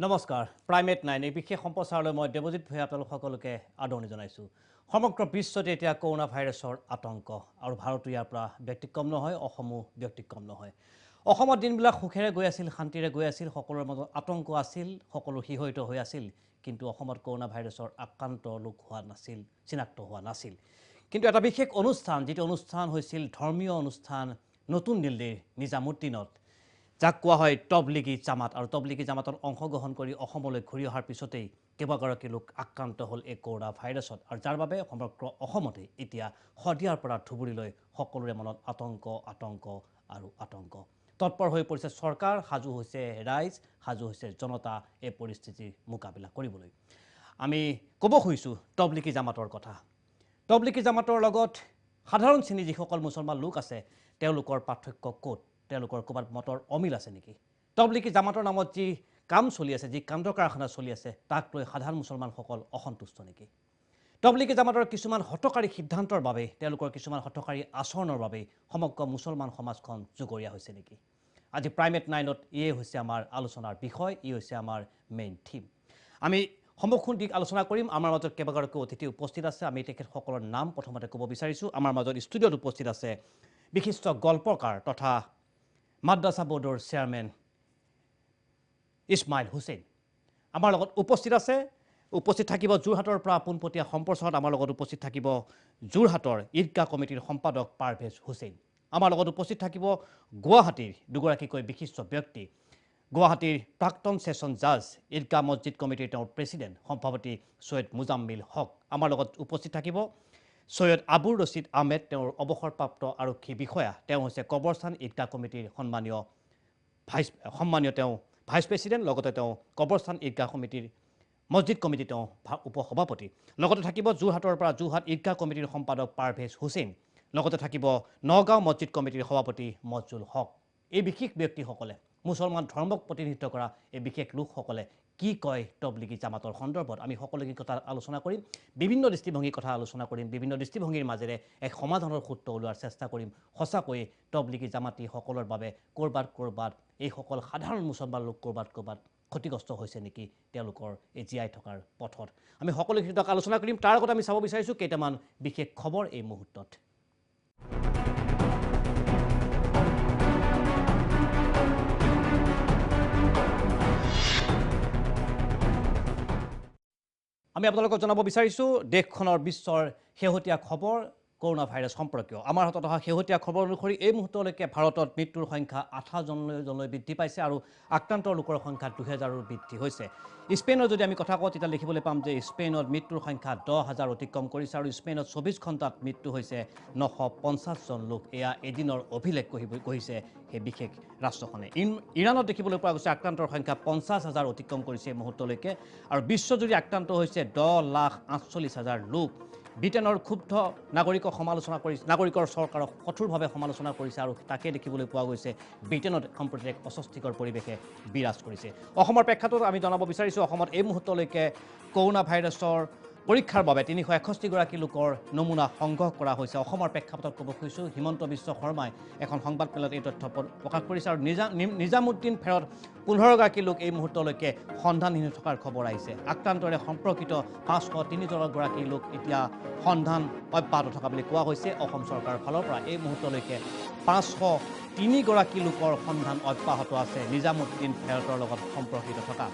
নমস্কাৰ প্ৰাইমেট 9 এই বিশেষ সম্প্ৰচাৰলৈ মই দেৱজিৎ ভূঞা আপোনালোক সকলোকে আদৰণি জনাইছো সমগ্ৰ বিশ্বতে এতিয়া কৰোনা ভাইৰাছৰ আতংক আৰু ভাৰত ইয়াৰ পৰা ব্যতিক্ৰম নহয় অসমো ব্যতিক্ৰম নহয় অসমত দিনবিলাক সুখেৰে গৈ আছিল শান্তিৰে গৈ আছিল সকলোৰে মাজত আতংক আছিল সকলো হিহৈত হৈ আছিল কিন্তু অসমত কৰোনা ভাইৰাছৰ আক্ৰান্ত লোক হোৱা নাছিল চিনাক্ত হোৱা নাছিল কিন্তু এটা বিশেষ অনুষ্ঠান যেটো অনুষ্ঠান হৈছিল ধৰ্মীয় অনুষ্ঠান নতুন দিল্লীৰ নিজামুদ্দিনত যাক কোৱা হয় তবলিগী জামাত আৰু তবলিগী জামাতৰ অংশগ্ৰহণ কৰি অসমলৈ ঘূৰি অহাৰ পিছতেই কেইবাগৰাকী লোক আক্ৰান্ত হ'ল এই কৰোনা ভাইৰাছত আৰু যাৰ বাবে সমগ্ৰ অসমতে এতিয়া শদিয়াৰ পৰা ধুবুৰীলৈ সকলোৰে মনত আতংক আৰু আতংক তৎপৰ হৈ পৰিছে চৰকাৰ সাজু হৈছে ৰাইজ সাজু হৈছে জনতা এই পৰিস্থিতিৰ মোকাবিলা কৰিবলৈ আমি ক'ব খুজিছোঁ তবলিগী জামাতৰ কথা তবলিগী জামাতৰ লগত সাধাৰণ শ্ৰেণী যিসকল মুছলমান লোক আছে তেওঁলোকৰ পাৰ্থক্য ক'ত তেওঁলোকৰ ক'ৰবাত মতৰ অমিল আছে নেকি তবলিগী জামাতৰ নামত যি কাম চলি আছে যি কাণ্ড কাৰখানা চলি আছে তাক লৈ সাধাৰণ মুছলমানসকল অসন্তুষ্ট নেকি তবলিগী জামাতৰ কিছুমান হঠকাৰী সিদ্ধান্তৰ বাবে তেওঁলোকৰ কিছুমান হঠকাৰী আচৰণৰ বাবে সমগ্ৰ মুছলমান সমাজখন জুগৰীয়া হৈছে নেকি আজি প্ৰাইমেট 9ত ইয়ে হৈছে আমাৰ আলোচনাৰ বিষয় ই হৈছে আমাৰ মেইন থিম আমি সমগ্ৰ দিক আলোচনা কৰিম আমাৰ মাজত কেইবাগৰাকী অতিথি উপস্থিত আছে আমি তেখেতসকলৰ নাম প্ৰথমতে ক'ব বিচাৰিছোঁ আমাৰ মাজত ষ্টুডিঅ'ত উপস্থিত আছে বিশিষ্ট গল্পকাৰ তথা মাদ্ৰাছা বোৰ্ডৰ চেয়াৰমেন ইছমাইল হুছেইন আমাৰ লগত উপস্থিত থাকিব যোৰহাটৰ পৰা পোনপটীয়া সম্প্ৰচাৰত আমাৰ লগত উপস্থিত থাকিব যোৰহাটৰ ঈদগাহ কমিটিৰ সম্পাদক পাৰভেজ হুছেইন আমাৰ লগত উপস্থিত থাকিব গুৱাহাটীৰ দুগৰাকীকৈ বিশিষ্ট ব্যক্তি গুৱাহাটীৰ প্ৰাক্তন সেশন জাজ ঈদগাহ মছজিদ কমিটিৰ তেওঁৰ প্ৰেছিডেণ্ট সভাপতি সৈয়দ মুজাম্মিল হক আমাৰ লগত উপস্থিত থাকিব সৈয়দ আবুৰ ৰছিদ আহমেদ তেওঁৰ অৱসৰপ্ৰাপ্ত আৰক্ষী বিষয়া তেওঁ হৈছে কবৰস্থান ঈদগাহ কমিটিৰ সন্মানীয় তেওঁ ভাইচ প্ৰেছিডেণ্ট লগতে তেওঁ কবৰস্থান ঈদগাহ কমিটিৰ মছজিদ কমিটি তেওঁ উপসভাপতি লগতে থাকিব যোৰহাটৰ পৰা যোৰহাট ঈদগাহ কমিটিৰ সম্পাদক পাৰভেজ হুছেইন লগতে থাকিব নগাঁও মছজিদ কমিটিৰ সভাপতি মজজুল হক এই বিশেষ ব্যক্তিসকলে মুছলমান ধৰ্মক প্ৰতিনিধিত্ব কৰা এই বিশেষ লোকসকলে কি কয় তবলিগী জামাতৰ সন্দৰ্ভত আমি সকলোকে কথা আলোচনা কৰিম বিভিন্ন দৃষ্টিভংগীৰ কথা আলোচনা কৰিম বিভিন্ন দৃষ্টিভংগীৰ মাজেৰে এক সমাধানৰ সূত্ৰ উলিওৱাৰ চেষ্টা কৰিম সঁচাকৈ তবলিগী জামাতি সকলৰ বাবে কৰবাত এই সকল সাধাৰণ মুছলমান লোক কৰবাত ক্ষতিগ্ৰস্ত হৈছে নেকি তেওঁলোকৰ এই জীয়াই থকাৰ পথত আমি সকলোকে আলোচনা কৰিম তাৰ আগত আমি চাব বিচাৰিছোঁ কেইটামান বিশেষ খবৰ এই মুহূৰ্তত আমি আপোনালোকক জনাব বিচাৰিছোঁ দেশখনৰ বিশ্বৰ শেহতীয়া খবৰ কৰোনা ভাইৰাছ সম্পৰ্কীয় আমাৰ হাতত অহা শেহতীয়া খবৰ অনুসৰি এই মুহূৰ্তলৈকে ভাৰতত মৃত্যুৰ সংখ্যা 28জনলৈ বৃদ্ধি পাইছে আৰু আক্ৰান্ত লোকৰ সংখ্যা 2000ৰো বৃদ্ধি হৈছে স্পেইনৰ যদি আমি কথা কওঁ তেতিয়া দেখিবলৈ পাম যে স্পেইনত মৃত্যুৰ সংখ্যা 10,000 অতিক্ৰম কৰিছে আৰু স্পেইনত 24 ঘণ্টাত মৃত্যু হৈছে 950জন লোক এয়া এদিনৰ অভিলেখ গঢ়িছে সেই বিশেষ ৰাষ্ট্ৰখনে ইৰাণত দেখিবলৈ পোৱা গৈছে আক্ৰান্তৰ সংখ্যা 50,000 অতিক্ৰম কৰিছে এই মুহূৰ্তলৈকে আৰু বিশ্বজুৰি আক্ৰান্ত হৈছে 10,48,000 লোক ব্ৰিটেনৰ ক্ষুব্ধ নাগৰিকৰ চৰকাৰক কঠোৰভাৱে সমালোচনা কৰিছে আৰু তাকে দেখিবলৈ পোৱা গৈছে ব্ৰিটেনত সম্প্ৰতি এক অস্বস্তিকৰ পৰিৱেশে বিৰাজ কৰিছে অসমৰ প্ৰেক্ষাপটত আমি জনাব বিচাৰিছোঁ অসমত এই মুহূৰ্তলৈকে কৰোনা ভাইৰাছৰ পৰীক্ষাৰ বাবে 361গৰাকী লোকৰ নমুনা সংগ্ৰহ কৰা হৈছে অসমৰ প্ৰেক্ষাপটত ক'ব খুজিছোঁ হিমন্ত বিশ্ব শৰ্মাই এখন সংবাদমেলত এই তথ্য প্ৰকাশ কৰিছে আৰু নিজামুদ্দিন ফেৰত 15গৰাকী লোক এই মুহূৰ্তলৈকে সন্ধানহীন থকাৰ খবৰ আহিছে আক্ৰান্তৰে সম্পৰ্কিত 503গৰাকী লোক এতিয়া সন্ধান অব্যাহত থকা বুলি কোৱা হৈছে অসম চৰকাৰৰ ফালৰ পৰা এই মুহূৰ্তলৈকে 503গৰাকী লোকৰ সন্ধান অব্যাহত আছে নিজামুদ্দিন ফেৰতৰ লগত সম্পৰ্কিত থকা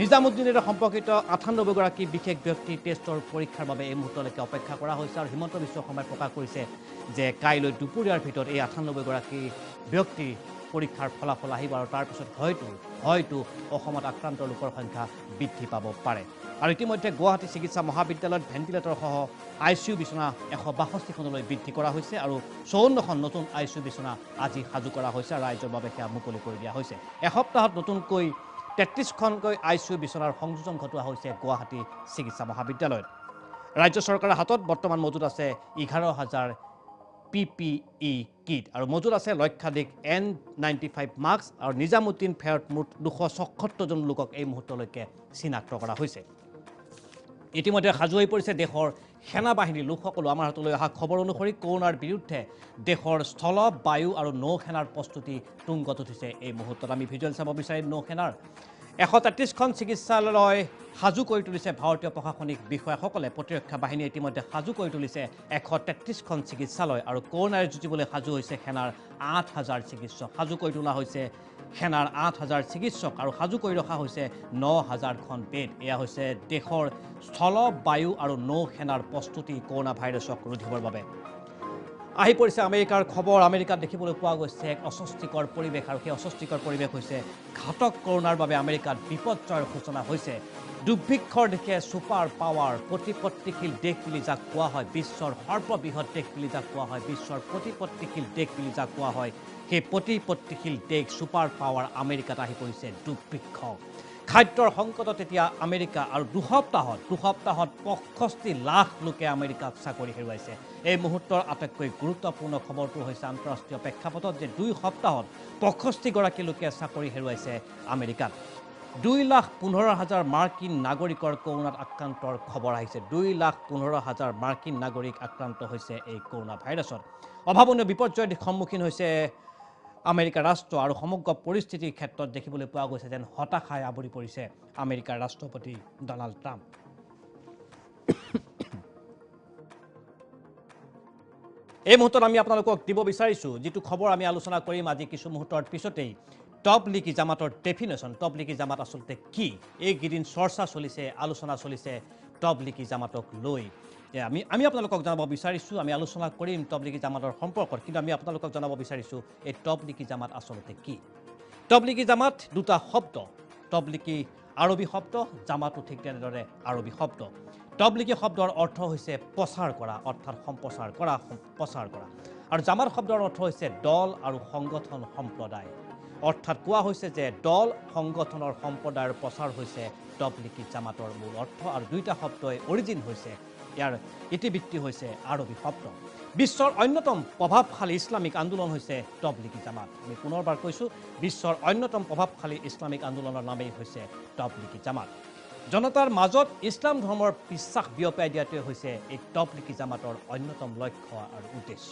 নিজামুদ্দিনেৰে সম্পৰ্কিত 98গৰাকী বিশেষ ব্যক্তি টেষ্টৰ পৰীক্ষাৰ বাবে এই মুহূৰ্তলৈকে অপেক্ষা কৰা হৈছে আৰু হিমন্ত বিশ্ব শৰ্মাই প্ৰকাশ কৰিছে যে কাইলৈ দুপৰীয়াৰ ভিতৰত এই 98গৰাকী ব্যক্তি পৰীক্ষাৰ ফলাফল আহিব আৰু তাৰ পিছত হয়তো অসমত আক্ৰান্ত লোকৰ সংখ্যা বৃদ্ধি পাব পাৰে আৰু ইতিমধ্যে গুৱাহাটী চিকিৎসা মহাবিদ্যালয়ত ভেণ্টিলেটৰসহ ICU বিছনা 162খনলৈ বৃদ্ধি কৰা হৈছে আৰু 54খন নতুন ICU বিছনা আজি সাজু কৰা হৈছে ৰাইজৰ বাবে সেয়া মুকলি কৰি দিয়া হৈছে এসপ্তাহত নতুনকৈ 33খনকৈ ICU বিছনাৰ সংযোজন ঘটোৱা হৈছে গুৱাহাটী চিকিৎসা মহাবিদ্যালয়ত ৰাজ্য চৰকাৰৰ হাতত বৰ্তমান মজুত আছে 11,000 PPE কিট আৰু মজুত আছে লক্ষাধিক N95 মাস্ক আৰু নিজামুদ্দিন ফেৰত মুঠ 276জন লোকক এই মুহূৰ্তলৈকে চিনাক্ত কৰা হৈছে ইতিমধ্যে সাজু হৈ পৰিছে দেশৰ সেনাবাহিনীৰ লোকসকলো আমাৰ হাতলৈ অহা খবৰ অনুসৰি কৰোনাৰ বিৰুদ্ধে দেশৰ স্থল বায়ু আৰু নৌ সেনাৰ প্ৰস্তুতি তুংগত উঠিছে এই মুহূৰ্তত আমি ভিজুৱেল চাব বিচাৰিম নৌ সেনাৰ 133খন চিকিৎসালয় সাজু কৰি তুলিছে ভাৰতীয় প্ৰশাসনিক বিষয়াসকলে প্ৰতিৰক্ষা বাহিনীয়ে ইতিমধ্যে সাজু কৰি তুলিছে 133খন চিকিৎসালয় আৰু কৰোনাৰ যুঁজিবলৈ সাজু হৈছে সেনাৰ 8,000 চিকিৎসক সাজু কৰি তোলা হৈছে সেনাৰ 8,000 চিকিৎসক আৰু সাজু কৰি ৰখা হৈছে 9,000খন বেড এয়া হৈছে দেশৰ স্থল বায়ু আৰু নৌ সেনাৰ প্ৰস্তুতি কৰোনা ভাইৰাছক ৰোধিবৰ বাবে আহি পৰিছে আমেৰিকাৰ খবৰ আমেৰিকাত দেখিবলৈ পোৱা গৈছে এক অস্বস্তিকৰ পৰিৱেশ আৰু সেই অস্বস্তিকৰ পৰিৱেশ হৈছে ঘাতক কৰোনাৰ বাবে আমেৰিকাত বিপৰ্যয়ৰ সূচনা হৈছে দুৰ্ভিক্ষৰ দিশে ছুপাৰ পাৱাৰ প্ৰতিপত্তিশীল দেশ বুলি যাক কোৱা হয় বিশ্বৰ সৰ্ববৃহৎ দেশ বুলি যাক কোৱা হয় বিশ্বৰ প্ৰতিপত্তিশীল দেশ বুলি যাক কোৱা হয় সেই প্ৰতিপত্তিশীল দেশ ছুপাৰ পাৱাৰ আমেৰিকাত আহি পৰিছে দুৰ্ভিক্ষ খাদ্যৰ সংকটত এতিয়া আমেৰিকা আৰু দুসপ্তাহত 65 লাখ লোকে আমেৰিকাত চাকৰি হেৰুৱাইছে এই মুহূৰ্তৰ আটাইতকৈ গুৰুত্বপূৰ্ণ খবৰটো হৈছে আন্তঃৰাষ্ট্ৰীয় প্ৰেক্ষাপটত যে 2 সপ্তাহত 65 গৰাকী লোকে চাকৰি হেৰুৱাইছে আমেৰিকাত 2,15,000 মাৰ্কিন নাগৰিকৰ কৰোনাত আক্ৰান্তৰ খবৰ আহিছে 2,15,000 মাৰ্কিন নাগৰিক আক্ৰান্ত হৈছে এই কৰোনা ভাইৰাছত অভাৱনীয় বিপৰ্যয়ৰ সন্মুখীন হৈছে আমেৰিকাৰ ৰাষ্ট্ৰ আৰু সমগ্ৰ পৰিস্থিতিৰ ক্ষেত্ৰত দেখিবলৈ পোৱা গৈছে যেন হতাশাই আৱৰি পৰিছে আমেৰিকাৰ ৰাষ্ট্ৰপতি ডনাল্ড ট্ৰাম্প এই মুহূৰ্তত আমি আপোনালোকক দিব বিচাৰিছোঁ যিটো খবৰ আমি আলোচনা কৰিম আজি কিছু মুহূৰ্তৰ পিছতেই তবলিগি জামাতৰ ডেফিনেশ্যন তবলিগি জামাত আচলতে কি এইকেইদিন চৰ্চা চলিছে আলোচনা চলিছে তবলিগি জামাতক লৈ আমি আপোনালোকক জনাব বিচাৰিছোঁ আমি আলোচনা কৰিম তবলিগি জামাতৰ সম্পৰ্কত কিন্তু আমি আপোনালোকক জনাব বিচাৰিছোঁ এই তবলিগি জামাত আচলতে কি তবলিগি জামাত দুটা শব্দ তবলিগি আৰবী শব্দ জামাতো ঠিক তেনেদৰে আৰবী শব্দ তবলিগি শব্দৰ অৰ্থ হৈছে প্ৰচাৰ কৰা অৰ্থাৎ সম্প্ৰচাৰ কৰা প্ৰচাৰ কৰা আৰু জামাত শব্দৰ অৰ্থ হৈছে দল আৰু সংগঠন সম্প্ৰদায় অৰ্থাৎ কোৱা হৈছে যে দল সংগঠনৰ সম্প্ৰদায়ৰ প্ৰচাৰ হৈছে তবলিগি জামাতৰ মূল অৰ্থ আৰু দুইটা শব্দই অৰিজিন হৈছে ইয়াৰ ইতিবৃত্তি হৈছে আৰবী শব্দ বিশ্বৰ অন্যতম প্ৰভাৱশালী ইছলামিক আন্দোলন হৈছে তবলিগি জামাত আমি পুনৰবাৰ কৈছোঁ বিশ্বৰ অন্যতম প্ৰভাৱশালী ইছলামিক আন্দোলনৰ নামেই হৈছে তবলিগি জামাত জনতাৰ মাজত ইছলাম ধৰ্মৰ বিশ্বাস বিয়পাই দিয়াটোৱে হৈছে এই তবলিগি জামাতৰ অন্যতম লক্ষ্য আৰু উদ্দেশ্য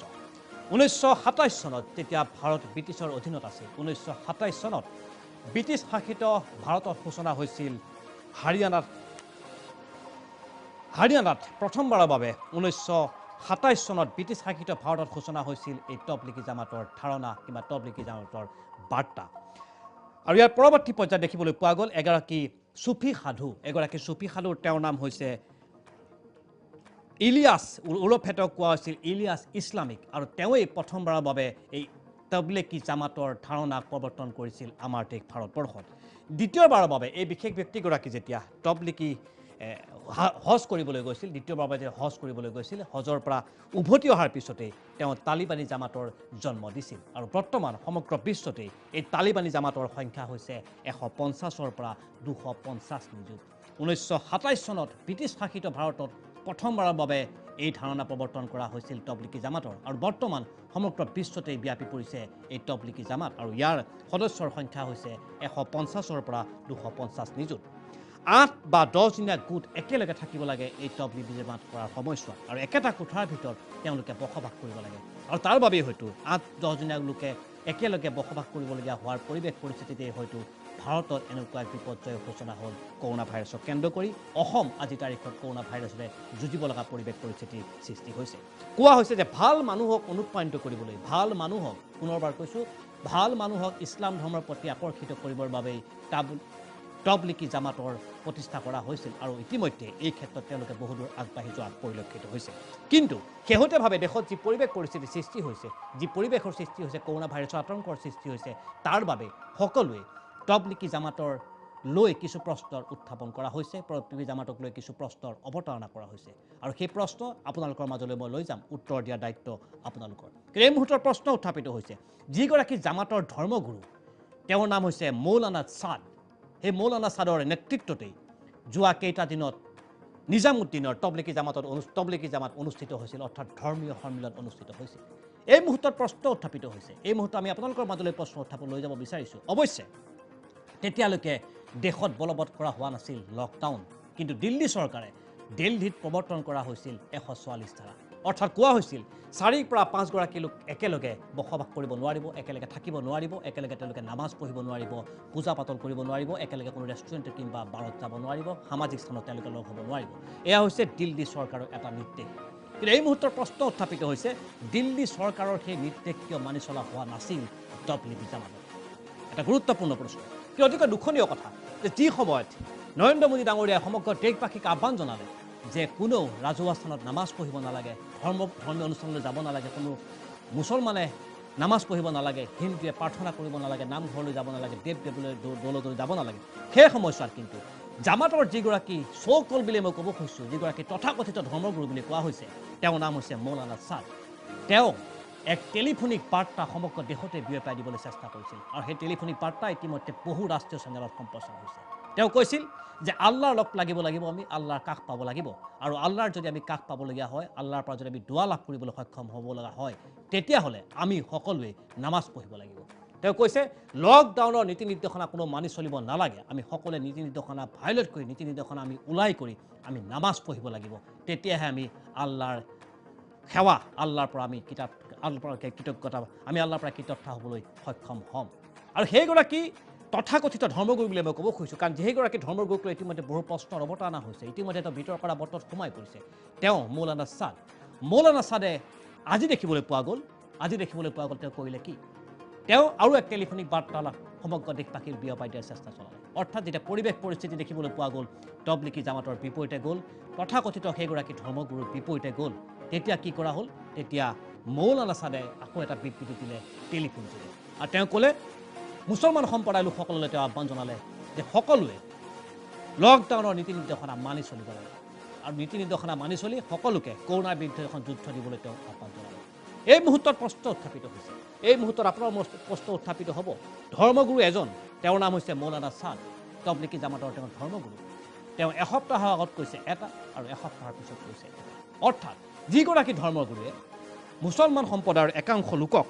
1927 চনত যেতিয়া ভাৰত ব্ৰিটিছৰ অধীনত আছিল 1927 চনত ব্ৰিটিছ শাসিত ভাৰতত সূচনা হৈছিল হাৰিয়ানাত প্ৰথমবাৰৰ বাবে 1927 চনত ব্ৰিটিছ শাসিত ভাৰতত সূচনা হৈছিল এই তবলিগি জামাতৰ ধাৰণা কিংবা তবলিগি জামাতৰ বাৰ্তা আৰু ইয়াৰ পৰৱৰ্তী পৰ্যায়ত দেখিবলৈ পোৱা গ'ল এগৰাকী চুফী সাধুৰ তেওঁৰ নাম হৈছে ইলিয়াছ উৰফেটক কোৱা হৈছিল ইলিয়াছ ইছলামিক আৰু তেওঁই প্ৰথমবাৰৰ বাবে এই তবলিগি জামাতৰ ধাৰণা প্ৰৱৰ্তন কৰিছিল আমাৰ দেশ ভাৰতবৰ্ষত দ্বিতীয়বাৰৰ বাবে এই বিশেষ ব্যক্তিগৰাকী যেতিয়া তবলিগি হজ কৰিবলৈ গৈছিল দ্বিতীয়বাৰৰ বাবে হজ কৰিবলৈ গৈছিল হজৰ পৰা উভতি অহাৰ পিছতেই তেওঁ তালিবানী জামাতৰ জন্ম দিছিল আৰু বৰ্তমান সমগ্ৰ বিশ্বতেই এই তালিবানী জামাতৰ সংখ্যা হৈছে 150ৰ পৰা 250 নিযুত 1927 চনত ব্ৰিটিছ শাসিত ভাৰতত প্ৰথমবাৰৰ বাবে এই ধাৰণা প্ৰৱৰ্তন কৰা হৈছিল তবলিগি জামাতৰ আৰু বৰ্তমান সমগ্ৰ বিশ্বতেই ব্যাপি পৰিছে এই তবলিগি জামাত আৰু ইয়াৰ সদস্যৰ সংখ্যা হৈছে 150ৰ পৰা 250 নিযুত 8 বা 10 দিনীয়া গোট একেলগে থাকিব লাগে এই তবলিগি জামাত কৰাৰ সময়ছোৱাত আৰু একেটা কোঠাৰ ভিতৰত তেওঁলোকে বসবাস কৰিব লাগে আৰু তাৰ বাবেই হয়তো 8-10 দিনীয়া লোকে একেলগে বসবাস কৰিবলগীয়া হোৱাৰ পৰিৱেশ পৰিস্থিতিতেই হয়তো ভাৰতত এনেকুৱা এক বিপৰ্যয়ৰ সূচনা হ'ল কৰোনা ভাইৰাছক কেন্দ্ৰ কৰি অসম আজি তাৰিখত কৰোনা ভাইৰাছৰে যুঁজিব লগা পৰিৱেশ পৰিস্থিতিৰ সৃষ্টি হৈছে কোৱা হৈছে যে ভাল মানুহক অনুপ্ৰাণিত কৰিবলৈ ভাল মানুহক পুনৰবাৰ কৈছোঁ ভাল মানুহক ইছলাম ধৰ্মৰ প্ৰতি আকৰ্ষিত কৰিবৰ বাবেই তবলিগি জামাতৰ প্ৰতিষ্ঠা কৰা হৈছিল আৰু ইতিমধ্যে এই ক্ষেত্ৰত তেওঁলোকে বহুদূৰ আগবাঢ়ি যোৱা পৰিলক্ষিত হৈছে কিন্তু শেহতীয়াভাৱে দেশত যি পৰিৱেশ পৰিস্থিতিৰ সৃষ্টি হৈছে যি পৰিৱেশৰ সৃষ্টি হৈছে কৰোনা ভাইৰাছৰ আতংকৰ সৃষ্টি হৈছে তাৰ বাবে সকলোৱে তবলিগি জামাতৰ লৈ কিছু প্ৰশ্নৰ উত্থাপন কৰা হৈছে তবলিগি জামাতক লৈ কিছু প্ৰশ্নৰ অৱতাৰণা কৰা হৈছে আৰু সেই প্ৰশ্ন আপোনালোকৰ মাজলৈ মই লৈ যাম উত্তৰ দিয়াৰ দায়িত্ব আপোনালোকৰ এই মুহূৰ্তৰ প্ৰশ্ন উত্থাপিত হৈছে যিগৰাকী জামাতৰ ধৰ্মগুৰু তেওঁৰ নাম হৈছে মৌলানা ছাদ সেই মৌলানা ছাদৰ নেতৃত্বতেই যোৱা কেইটা দিনত নিজামুদ্দিনৰ তবলিগি জামাত অনুষ্ঠিত হৈছিল অৰ্থাৎ ধৰ্মীয় সন্মিলন অনুষ্ঠিত হৈছিল এই মুহূৰ্তত প্ৰশ্ন উত্থাপিত হৈছে এই মুহূৰ্তত আমি আপোনালোকৰ মাজলৈ প্ৰশ্ন উত্থাপন লৈ যাব বিচাৰিছোঁ অৱশ্যে তেতিয়ালৈকে দেশত বলবৎ কৰা হোৱা নাছিল লকডাউন কিন্তু দিল্লী চৰকাৰে দিল্লীত প্ৰৱৰ্তন কৰা হৈছিল 144 ধাৰা অৰ্থাৎ কোৱা হৈছিল 4 পৰা 5 গৰাকী লোক একেলগে বসবাস কৰিব নোৱাৰিব, একেলগে থাকিব নোৱাৰিব, একেলগে তেওঁলোকে নামাজ পঢ়িব নোৱাৰিব, পূজা পাতল কৰিব নোৱাৰিব, একেলগে কোনো ৰেষ্টুৰেণ্ট কিংবা বাৰত যাব নোৱাৰিব, সামাজিক স্থানত তেওঁলোকে লগ হ'ব নোৱাৰিব। এয়া হৈছে দিল্লী চৰকাৰৰ এটা নিৰ্দেশ। কিন্তু এই মুহূৰ্তৰ প্ৰশ্ন উত্থাপিত হৈছে দিল্লী চৰকাৰৰ সেই নিৰ্দেশ কিয় মানি চলা হোৱা নাছিল তবলিগী জামাতৰ? এটা গুৰুত্বপূৰ্ণ প্ৰশ্ন। কি অতিকৈ দুখনীয় কথা যে যি সময়ত নৰেন্দ্ৰ মোদী ডাঙৰীয়াই সমগ্ৰ দেশবাসীক আহ্বান জনালে যে কোনেও ৰাজহুৱা স্থানত নামাজ পঢ়িব নালাগে, ধৰ্মীয় অনুষ্ঠানলৈ যাব নালাগে, কোনো মুছলমানে নামাজ পঢ়িব নালাগে, হিন্দুৱে প্ৰাৰ্থনা কৰিব নালাগে, নামঘৰলৈ যাব নালাগে, দেৱ দেৱলৈ দৌললৈ যাব নালাগে, সেই সময়ছোৱাত কিন্তু জামাতৰ যিগৰাকী চৌকল বুলি মই ক'ব খুজিছোঁ, যিগৰাকী তথাকথিত ধৰ্মগুৰু বুলি কোৱা হৈছে, তেওঁৰ নাম হৈছে মৌলানা ছাদ। তেওঁ এক টেলিফোনিক বাৰ্তা সমগ্ৰ দেশতে বিয়পাই দিবলৈ চেষ্টা কৰিছিল আৰু সেই টেলিফোনিক বাৰ্তা ইতিমধ্যে বহু ৰাষ্ট্ৰীয় চেনেলত সম্প্ৰচাৰ হৈছে। তেওঁ কৈছিল যে আল্লাহৰ লগ লাগিব আমি আল্লাহৰ কাষ পাব লাগিব আৰু আল্লাহৰ যদি আমি কাষ পাবলগীয়া হয়, আল্লাহৰ পৰা যদি আমি দোৱা লাভ কৰিবলৈ সক্ষম হ'ব লগা হয়, তেতিয়াহ'লে আমি সকলোৱে নামাজ পঢ়িব লাগিব। তেওঁ কৈছে লকডাউনৰ নীতি নিৰ্দেশনা কোনো মানি চলিব নালাগে, আমি সকলোৱে নীতি নিৰ্দেশনা ভায়োলেট কৰি, নীতি নিৰ্দেশনা আমি ওলাই কৰি আমি নামাজ পঢ়িব লাগিব, তেতিয়াহে আমি আল্লাহৰ সেৱা, আল্লাহৰ পৰা আমি আল্লাহৰ পৰা কৃতজ্ঞতা, আমি আল্লাহৰ পৰা কৃতজ্ঞতা হ'বলৈ সক্ষম হ'ম। আৰু সেইগৰাকী তথাকথিত ধৰ্মগুৰু বুলি মই ক'ব খুজিছোঁ, কাৰণ সেইগৰাকী ধৰ্মগুৰুক লৈ ইতিমধ্যে বহু প্ৰশ্নৰ অৱতাৰণা হৈছে, ইতিমধ্যে তেওঁ বিতৰ্ক কৰা বতৰত সোমাই পৰিছে। তেওঁ মৌলানা ছাদে আজি দেখিবলৈ পোৱা গ'ল তেওঁ কৰিলে কি? তেওঁ আৰু এক টেলিফোনিক বাৰ্তালাপ সমগ্ৰ দেশবাসীৰ বিয়পাই দিয়াৰ চেষ্টা চলালে। অৰ্থাৎ যেতিয়া পৰিৱেশ পৰিস্থিতি দেখিবলৈ পোৱা গ'ল তবলিগী জামাতৰ বিপৰীতে গ'ল, তথাকথিত সেইগৰাকী ধৰ্মগুৰুৰ বিপৰীতে গ'ল, তেতিয়া কি কৰা হ'ল? তেতিয়া মৌলানা ছাদে আকৌ এটা বিবৃতি দিলে টেলিফোন যোগে আৰু তেওঁ ক'লে মুছলমান সম্প্ৰদায়ৰ লোকসকললৈ তেওঁ আহ্বান জনালে যে সকলোৱে লকডাউনৰ নীতি নিৰ্দেশনা মানি চলিব লাগে আৰু নীতি নিৰ্দেশনা মানি চলি সকলোকে কৰোণাৰ বিৰুদ্ধে এখন যুদ্ধ দিবলৈ তেওঁ আহ্বান জনালে। এই মুহূৰ্তত প্ৰশ্ন উত্থাপিত হৈছে, এই মুহূৰ্তত আপোনাৰ প্ৰশ্ন উত্থাপিত হ'ব, ধৰ্মগুৰু এজন, তেওঁৰ নাম হৈছে মৌলানা ছাদ, তবলিগী জামাতৰ তেওঁ ধৰ্মগুৰু। তেওঁ এসপ্তাহৰ আগত কৈছে এটা আৰু এসপ্তাহৰ পিছত কৈছে এটা। অৰ্থাৎ যিগৰাকী ধৰ্মগুৰুৱে মুছলমান সম্প্ৰদায়ৰ একাংশ লোকক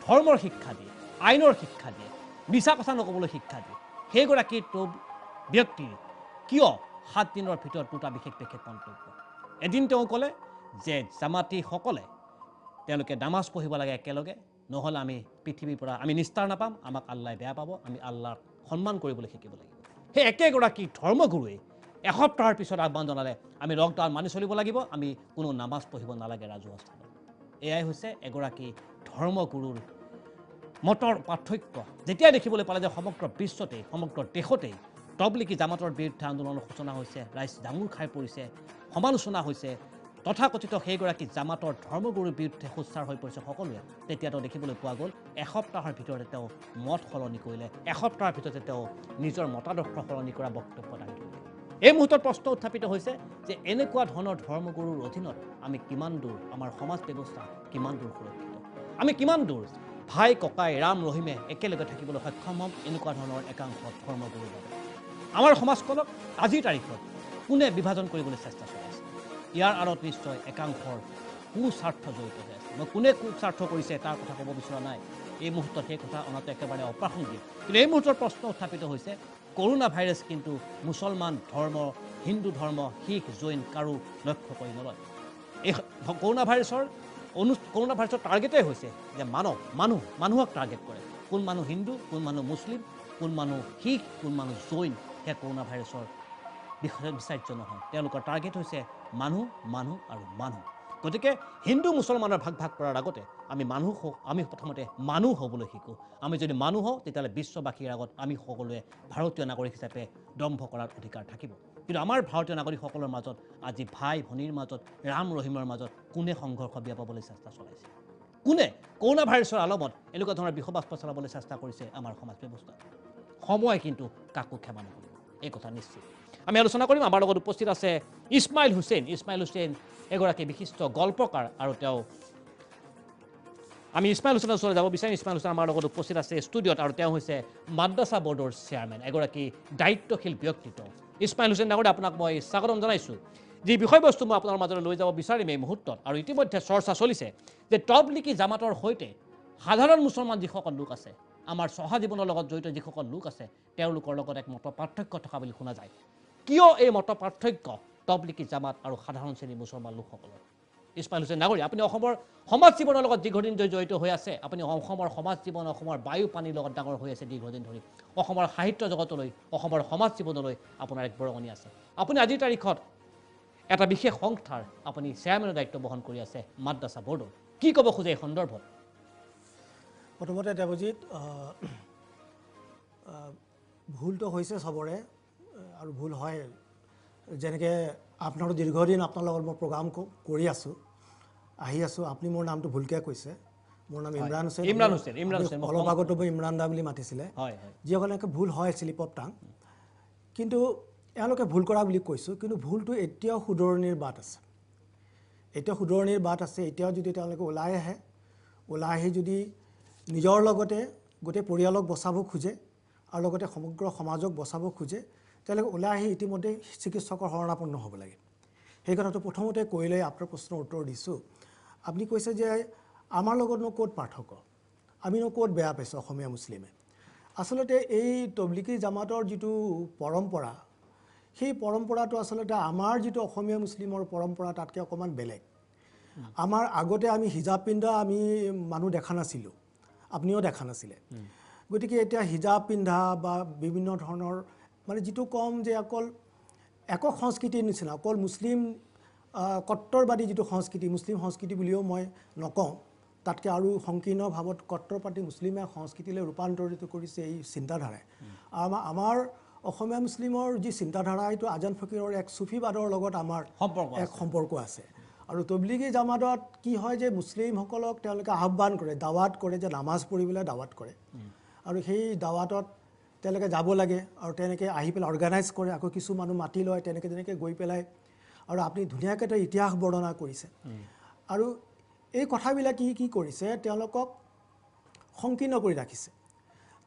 ধৰ্মৰ শিক্ষা দিয়ে, আইনৰ শিক্ষা দিয়ে, মিছা কথা নক'বলৈ শিক্ষা দিয়ে, সেইগৰাকী ব্যক্তিৰ কিয় 7 দিনৰ ভিতৰত দুটা বিশেষ মন্তব্য? এদিন তেওঁ ক'লে যে জামাতীসকলে তেওঁলোকে নামাজ পঢ়িব লাগে একেলগে, নহ'লে আমি পৃথিৱীৰ পৰা আমি নিস্তাৰ নাপাম, আমাক আল্লাহে বেয়া পাব, আমি আল্লাহক সন্মান কৰিবলৈ শিকিব লাগিব। সেই একেগৰাকী ধৰ্মগুৰুৱে এসপ্তাহৰ পিছত আহ্বান জনালে আমি লকডাউন মানি চলিব লাগিব, আমি কোনো নামাজ পঢ়িব নালাগে ৰাজহুৱা স্থানত। এয়াই হৈছে এগৰাকী ধৰ্মগুৰুৰ মতৰ পাৰ্থক্য। যেতিয়াই দেখিবলৈ পালে যে সমগ্ৰ বিশ্বতেই, সমগ্ৰ দেশতেই তবলিগী জামাতৰ বিৰুদ্ধে আন্দোলনৰ সূচনা হৈছে, ৰাইজ ডাঙৰ খাই পৰিছে, সমালোচনা হৈছে, তথাকথিত সেইগৰাকী জামাতৰ ধৰ্মগুৰুৰ বিৰুদ্ধে সোচ্চাৰ হৈ পৰিছে সকলোৱে, তেতিয়া তেওঁ দেখিবলৈ পোৱা গ'ল এসপ্তাহৰ ভিতৰতে তেওঁ মত সলনি কৰিলে, এসপ্তাহৰ ভিতৰতে তেওঁ নিজৰ মতাদৰ্শ সলনি কৰা বক্তব্য দাঙি ধৰিলে। এই মুহূৰ্তত প্ৰশ্ন উত্থাপিত হৈছে যে এনেকুৱা ধৰণৰ ধৰ্মগুৰুৰ অধীনত আমি কিমান দূৰ, আমাৰ সমাজ ব্যৱস্থা কিমান দূৰ সুৰক্ষিত, আমি কিমান দূৰ ভাই ককাই ৰাম ৰহিমে একেলগে থাকিবলৈ সক্ষম হ'ম এনেকুৱা ধৰণৰ একাংশ ধৰ্মগুৰুৰ বাবে? আমাৰ সমাজখনক আজিৰ তাৰিখত কোনে বিভাজন কৰিবলৈ চেষ্টা চলাইছে? ইয়াৰ আঁৰত নিশ্চয় একাংশৰ কুস্বাৰ্থ জড়িত হৈ আছে। মই কোনে কুস্বাৰ্থ কৰিছে তাৰ কথা ক'ব বিচৰা নাই, এই মুহূৰ্তত সেই কথা অনাটো একেবাৰে অপ্ৰাসংগিক। কিন্তু এই মুহূৰ্তৰ প্ৰশ্ন উত্থাপিত হৈছে কৰোণা ভাইৰাছ কিন্তু মুছলমান ধৰ্ম, হিন্দু ধৰ্ম, শিখ, জৈন কাৰো লক্ষ্য কৰি নলয়। এই কৰোণা ভাইৰাছৰ টাৰ্গেটেই হৈছে যে মানুহক টাৰ্গেট কৰে। কোন মানুহ হিন্দু, কোন মানুহ মুছলিম, কোন মানুহ শিখ, কোন মানুহ জৈন, সেয়া কৰোণা ভাইৰাছৰ বিচাৰ্য নহয়। তেওঁলোকৰ টাৰ্গেট হৈছে মানুহ আৰু মানুহ। গতিকে হিন্দু মুছলমানৰ ভাগ কৰাৰ আগতে আমি প্ৰথমতে মানুহ হ'বলৈ শিকোঁ। আমি যদি মানুহ হওঁ তেতিয়াহ'লে বিশ্ববাসীৰ আগত আমি সকলোৱে ভাৰতীয় নাগৰিক হিচাপে দম্ভ কৰাৰ অধিকাৰ থাকিব। কিন্তু আমাৰ ভাৰতীয় নাগৰিকসকলৰ মাজত আজি ভাই ভনীৰ মাজত, ৰাম ৰহিমৰ মাজত কোনে সংঘৰ্ষ বিয়পাবলৈ চেষ্টা চলাইছে? কোনে কৰোণা ভাইৰাছৰ আলমত এনেকুৱা ধৰণৰ বিষ বাষ্প চলাবলৈ চেষ্টা কৰিছে আমাৰ সমাজ ব্যৱস্থাত? সময় কিন্তু কাকো ক্ষমা নকৰিব, এই কথা নিশ্চিত। আমি আলোচনা কৰিম। আমাৰ লগত উপস্থিত আছে ইছমাইল হুছেইন এগৰাকী বিশিষ্ট গল্পকাৰ আৰু আমি ইছমাইল হুছেইনৰ ওচৰলৈ যাব বিচাৰিম। ইছমাইল হুছেইন আমাৰ লগত উপস্থিত আছে ষ্টুডিঅ'ত আৰু তেওঁ হৈছে মাদ্ৰাছা বৰ্ডৰ চেয়াৰমেন, এগৰাকী দায়িত্বশীল ব্যক্তিত্ব। ইছমাইল হুছেইন ডাঙৰীয়া, আপোনাক মই স্বাগতম জনাইছোঁ। যি বিষয়বস্তু মই আপোনাৰ মাজলৈ লৈ যাব বিচাৰিম এই মুহূৰ্তত, আৰু ইতিমধ্যে চৰ্চা চলিছে যে তবলিগী জামাতৰ সৈতে সাধাৰণ মুছলমান যিসকল লোক আছে, আমাৰ সহজীৱনৰ লগত জড়িত যিসকল লোক আছে, তেওঁলোকৰ লগত এক মত পাৰ্থক্য থকা বুলি শুনা যায়। কিয় এই মত পাৰ্থক্য তবলিগী জামাত আৰু সাধাৰণ শ্ৰেণীৰ মুছলমান লোকসকলৰ? ইছমাইল হুছেইন নাগৰী আপুনি অসমৰ সমাজ জীৱনৰ লগত দীৰ্ঘদিন জড়িত হৈ আছে আপুনি অসমৰ সমাজ জীৱন অসমৰ বায়ু পানীৰ লগত ডাঙৰ হৈ আছে দীৰ্ঘদিন ধৰি অসমৰ সাহিত্য জগতলৈ অসমৰ সমাজ জীৱনলৈ আপোনাৰ এক বৰঙণি আছে আপুনি আজিৰ তাৰিখত এটা বিশেষ সংস্থাৰ আপুনি চেয়াৰমেনৰ দায়িত্ব বহন কৰি আছে মাদ্ৰাছা বৰ্ডৰ কি ক'ব খোজে এই সন্দৰ্ভত প্ৰথমতে দেৱজিৎ ভুলটো হৈছে সবৰে আৰু ভুল হয় যেনেকৈ আপোনাৰো দীৰ্ঘদিন আপোনাৰ লগত মই প্ৰগ্ৰাম কৰি আছোঁ আহি আছোঁ আপুনি মোৰ নামটো ভুলকৈ কৈছে মোৰ নাম ইমৰান হুছেইন অলপ আগতো মই ইমৰান দা বুলি মাতিছিলে যিসকলে ভুল হয় স্লিপ অফ টাং কিন্তু এওঁলোকে ভুল কৰা বুলি কৈছোঁ কিন্তু ভুলটো এতিয়াও শুধৰণিৰ বাট আছে এতিয়াও যদি তেওঁলোকে ওলাই আহি যদি নিজৰ লগতে গোটেই পৰিয়ালক বচাব খোজে আৰু লগতে সমগ্ৰ সমাজক বচাব খোজে তেওঁলোকে ওলাই আহি ইতিমধ্যে চিকিৎসকৰ শৰণাপন্ন হ'ব লাগে সেই কথাটো প্ৰথমতে কৈ লৈ আপোনাৰ প্ৰশ্নৰ উত্তৰ দিছোঁ আপুনি কৈছে যে আমাৰ লগতনো ক'ত পাৰ্থক্য আমিনো ক'ত বেয়া পাইছোঁ অসমীয়া মুছলিমে আচলতে এই তবলিগী জামাতৰ যিটো পৰম্পৰা সেই পৰম্পৰাটো আচলতে আমাৰ যিটো অসমীয়া মুছলিমৰ পৰম্পৰা তাতকৈ অকণমান বেলেগ আমাৰ আগতে আমি হিজাব পিন্ধা আমি মানুহ দেখা নাছিলোঁ আপুনিও দেখা নাছিলে গতিকে এতিয়া হিজাব পিন্ধা বা বিভিন্ন ধৰণৰ মানে যিটো কম যে অকল একক সংস্কৃতিৰ নিচিনা অকল মুছলিম কট্টৰবাদী যিটো সংস্কৃতি মুছলিম সংস্কৃতি বুলিও মই নকওঁ তাতকৈ আৰু সংকীৰ্ণ ভাৱত কট্টৰবাদী মুছলিমে সংস্কৃতিলৈ ৰূপান্তৰিত কৰিছে এই চিন্তাধাৰাই আমাৰ অসমীয়া মুছলিমৰ যি চিন্তাধাৰা এইটো আজান ফকীৰৰ এক চুফিবাদৰ লগত আমাৰ এক সম্পৰ্ক আছে আৰু তবলিগী জামাতত কি হয় যে মুছলিমসকলক তেওঁলোকে আহ্বান কৰে দাৱাত কৰে যে নামাজ পঢ়িবলৈ দাৱাত কৰে আৰু সেই দাৱাতত তেওঁলোকে যাব লাগে আৰু তেনেকৈ আহি পেলাই অৰ্গেনাইজ কৰে আকৌ কিছু মানুহ মাতি লয় তেনেকৈ গৈ পেলাই আৰু আপুনি ধুনীয়াকৈ এটা ইতিহাস বৰ্ণনা কৰিছে আৰু এই কথাবিলাক কি কৰিছে তেওঁলোকক সংকীৰ্ণ কৰি ৰাখিছে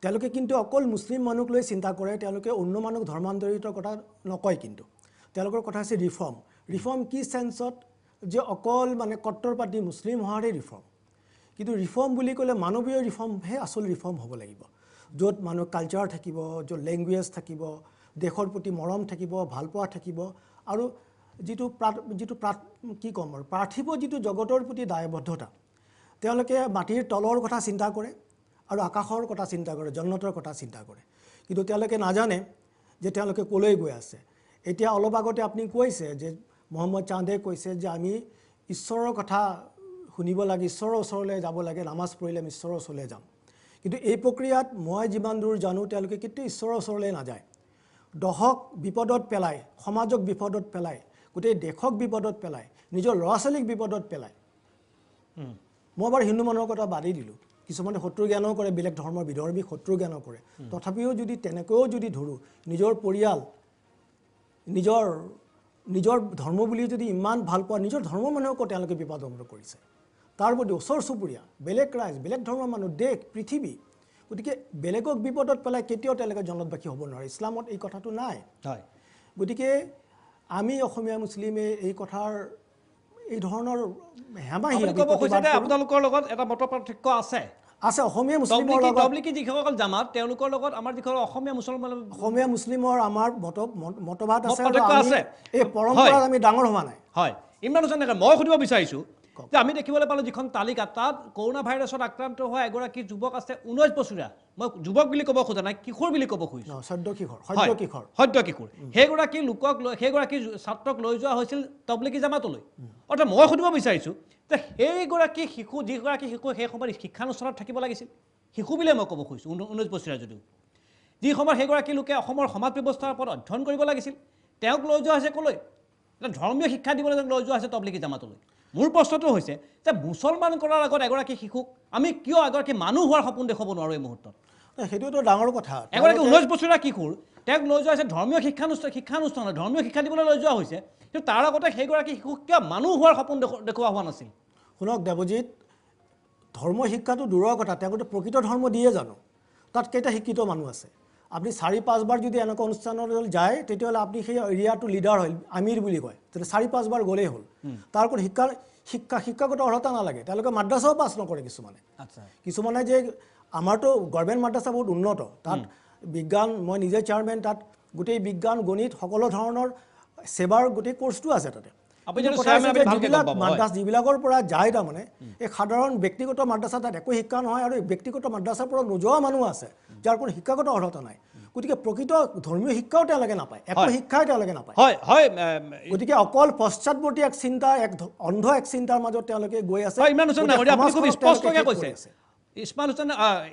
তেওঁলোকে কিন্তু অকল মুছলিম মানুহক লৈ চিন্তা কৰে তেওঁলোকে অন্য মানুহক ধৰ্মান্তৰিতৰ কথা নকয় কিন্তু তেওঁলোকৰ কথা হৈছে ৰিফৰ্ম কি চেন্সত যে অকল মানে কট্টৰবাদী মুছলিম হোৱাৰে ৰিফৰ্ম কিন্তু ৰিফৰ্ম বুলি ক'লে মানৱীয় ৰিফৰ্মহে আচল ৰিফৰ্ম হ'ব লাগিব য'ত মানুহ কালচাৰ থাকিব য'ত লেংগুৱেজ থাকিব দেশৰ প্ৰতি মৰম থাকিব ভালপোৱা থাকিব আৰু যিটো কি ক'ম আৰু পাৰ্থিৱ যিটো জগতৰ প্ৰতি দায়বদ্ধতা তেওঁলোকে মাটিৰ তলৰ কথা চিন্তা কৰে আৰু আকাশৰ কথা চিন্তা কৰে জন্নতৰ কথা চিন্তা কৰে কিন্তু তেওঁলোকে নাজানে যে তেওঁলোকে ক'লৈ গৈ আছে এতিয়া অলপ আগতে আপুনি কৈছে যে মহম্মদ চান্দে কৈছে যে আমি ঈশ্বৰৰ কথা শুনিব লাগে ঈশ্বৰৰ ওচৰলৈ যাব লাগে নামাজ পঢ়িলে আমি ঈশ্বৰৰ ওচৰলৈ যাম কিন্তু এই প্ৰক্ৰিয়াত মই যিমান দূৰ জানো তেওঁলোকে কেতিয়াও ঈশ্বৰৰ ওচৰলৈ নাযায় দহক বিপদত পেলায় সমাজক বিপদত পেলায় গোটেই দেশক বিপদত পেলায় নিজৰ ল'ৰা ছোৱালীক বিপদত পেলায় মই বাৰু হিন্দু মানুহৰ কথা বাদেই দিলোঁ কিছুমানে শত্ৰু জ্ঞানো কৰে বেলেগ ধৰ্মৰ বিধৰ্মী শত্ৰু জ্ঞানো কৰে তথাপিও যদি তেনেকৈও যদি ধৰোঁ নিজৰ পৰিয়াল নিজৰ ধৰ্ম বুলি যদি ইমান ভাল পোৱা নিজৰ ধৰ্মৰ মানুহকো তেওঁলোকে বিপদমুক্ত কৰিছে তাৰ প্ৰতি ওচৰ চুবুৰীয়া বেলেগ ৰাইজ বেলেগ ধৰ্মৰ মানুহ দেশ পৃথিৱী গতিকে বেলেগক বিপদত পেলাই কেতিয়াও তেওঁলোকে জনতবাসী হ'ব নোৱাৰে ইছলামত এই কথাটো নাই গতিকে আমি অসমীয়া মুছলিমে এই কথাৰ এই ধৰণৰ হেমাহি আপোনালোকৰ লগত এটা মত পাৰ্থক্য আছে অসমীয়া মুছলিমৰ লগত তবলিগী যিসকল জামাত তেওঁলোকৰ লগত আমাৰ যিসকল অসমীয়া মুছলিমৰ আমাৰ মতবাদ আছে এই পৰম্পৰাত আমি ডাঙৰ হোৱা নাই হয় ইমৰান হুছেইন মই সুধিব বিচাৰিছোঁ যে আমি দেখিবলৈ পালোঁ যিখন তালিকা তাত কৰোণা ভাইৰাছত আক্ৰান্ত হোৱা এগৰাকী যুৱক আছে 19 বছৰীয়া মই যুৱক বুলি ক'ব খোজা নাই কিশোৰ বুলি ক'ব খুজিছোঁ সদ্য কিশোৰ সেইগৰাকী ছাত্ৰক লৈ যোৱা হৈছিল তবলিগী জামাতলৈ অৰ্থাৎ মই সুধিব বিচাৰিছোঁ যে সেইগৰাকী শিশু যিগৰাকী শিশু সেই সময়ত শিক্ষানুষ্ঠানত থাকিব লাগিছিল শিশু বুলিয়ে মই ক'ব খুজিছোঁ 19 বছৰীয়া যদিও যি সময়ত সেইগৰাকী লোকে অসমৰ সমাজ ব্যৱস্থাৰ ওপৰত অধ্যয়ন কৰিব লাগিছিল তেওঁক লৈ যোৱা হৈছে ক'লৈ এটা ধৰ্মীয় শিক্ষা দিবলৈ লৈ যোৱা হৈছে তবলিগী জামাতলৈ মোৰ প্ৰশ্নটো হৈছে যে মুছলমান কৰাৰ আগত এগৰাকী শিশুক আমি কিয় এগৰাকী মানুহ হোৱাৰ সপোন দেখুৱাব নোৱাৰোঁ এই মুহূৰ্তত সেইটোতো ডাঙৰ কথা এগৰাকী 19 বছৰীয়া কিশোৰ তেওঁক লৈ যোৱা হৈছে ধৰ্মীয় শিক্ষানুষ্ঠানত ধৰ্মীয় শিক্ষা দিবলৈ লৈ যোৱা হৈছে কিন্তু তাৰ আগতে সেইগৰাকী শিশুক কিয় মানুহ হোৱাৰ সপোন দেখুওৱা হোৱা নাছিল শুনক দেৱজিৎ ধৰ্ম শিক্ষাটো দূৰৰ কথা তেওঁলোকে প্ৰকৃত ধৰ্ম দিয়ে জানো তাত কেইটা শিক্ষিত মানুহ আছে আপুনি 4-5 বাৰ যদি এনেকুৱা অনুষ্ঠানলৈ যায় তেতিয়াহ'লে আপুনি সেই এৰিয়াটো লিডাৰ হয় আমিৰ বুলি কয় তেতিয়া 4-5 বাৰ গ'লেই হ'ল তাৰ ওপৰত শিক্ষাগত অৰ্হতা নালাগে তেওঁলোকে মাদ্ৰাছাও পাছ নকৰে কিছুমানে যে আমাৰতো গভৰ্ণমেণ্ট মাদ্ৰাছা বহুত উন্নত তাত বিজ্ঞান মই নিজে চেয়াৰমেন তাত গোটেই বিজ্ঞান গণিত সকলো ধৰণৰ সেৱাৰ গোটেই কোৰ্চটো আছে তাতে আপুনি কিন্তু যদি কথা চাই হৈছে আপুনি যে ভালকৈ যিবিলাক গম পাব, হয়। মাদ্ৰাছ যিবিলাকৰ পৰা যায় তাৰমানে এই সাধাৰণ ব্যক্তিগত মাদ্ৰাছা তাত একো শিক্ষা নহয় আৰু ব্যক্তিগত মাদ্ৰাছাৰ পৰা নোযোৱা মানুহ আছে যাৰ কোনো শিক্ষাগত অৰ্হতা নাই গতিকে প্ৰকৃত ধৰ্মীয় শিক্ষাও তেওঁলোকে নাপায় একো হয়। শিক্ষাই তেওঁলোকে নাপায় হয় হয় গতিকে অকল পশ্চাদবৰ্তী এক চিন্তা অন্ধ এক চিন্তাৰ মাজত তেওঁলোকে গৈ আছে হয় ইমৰান হুছেইন গোটেই নাগৰিক আপুনি খুব সমাজখনক তেওঁলোকে স্পষ্টকৈ শেষ কৈছে কৰি আছে।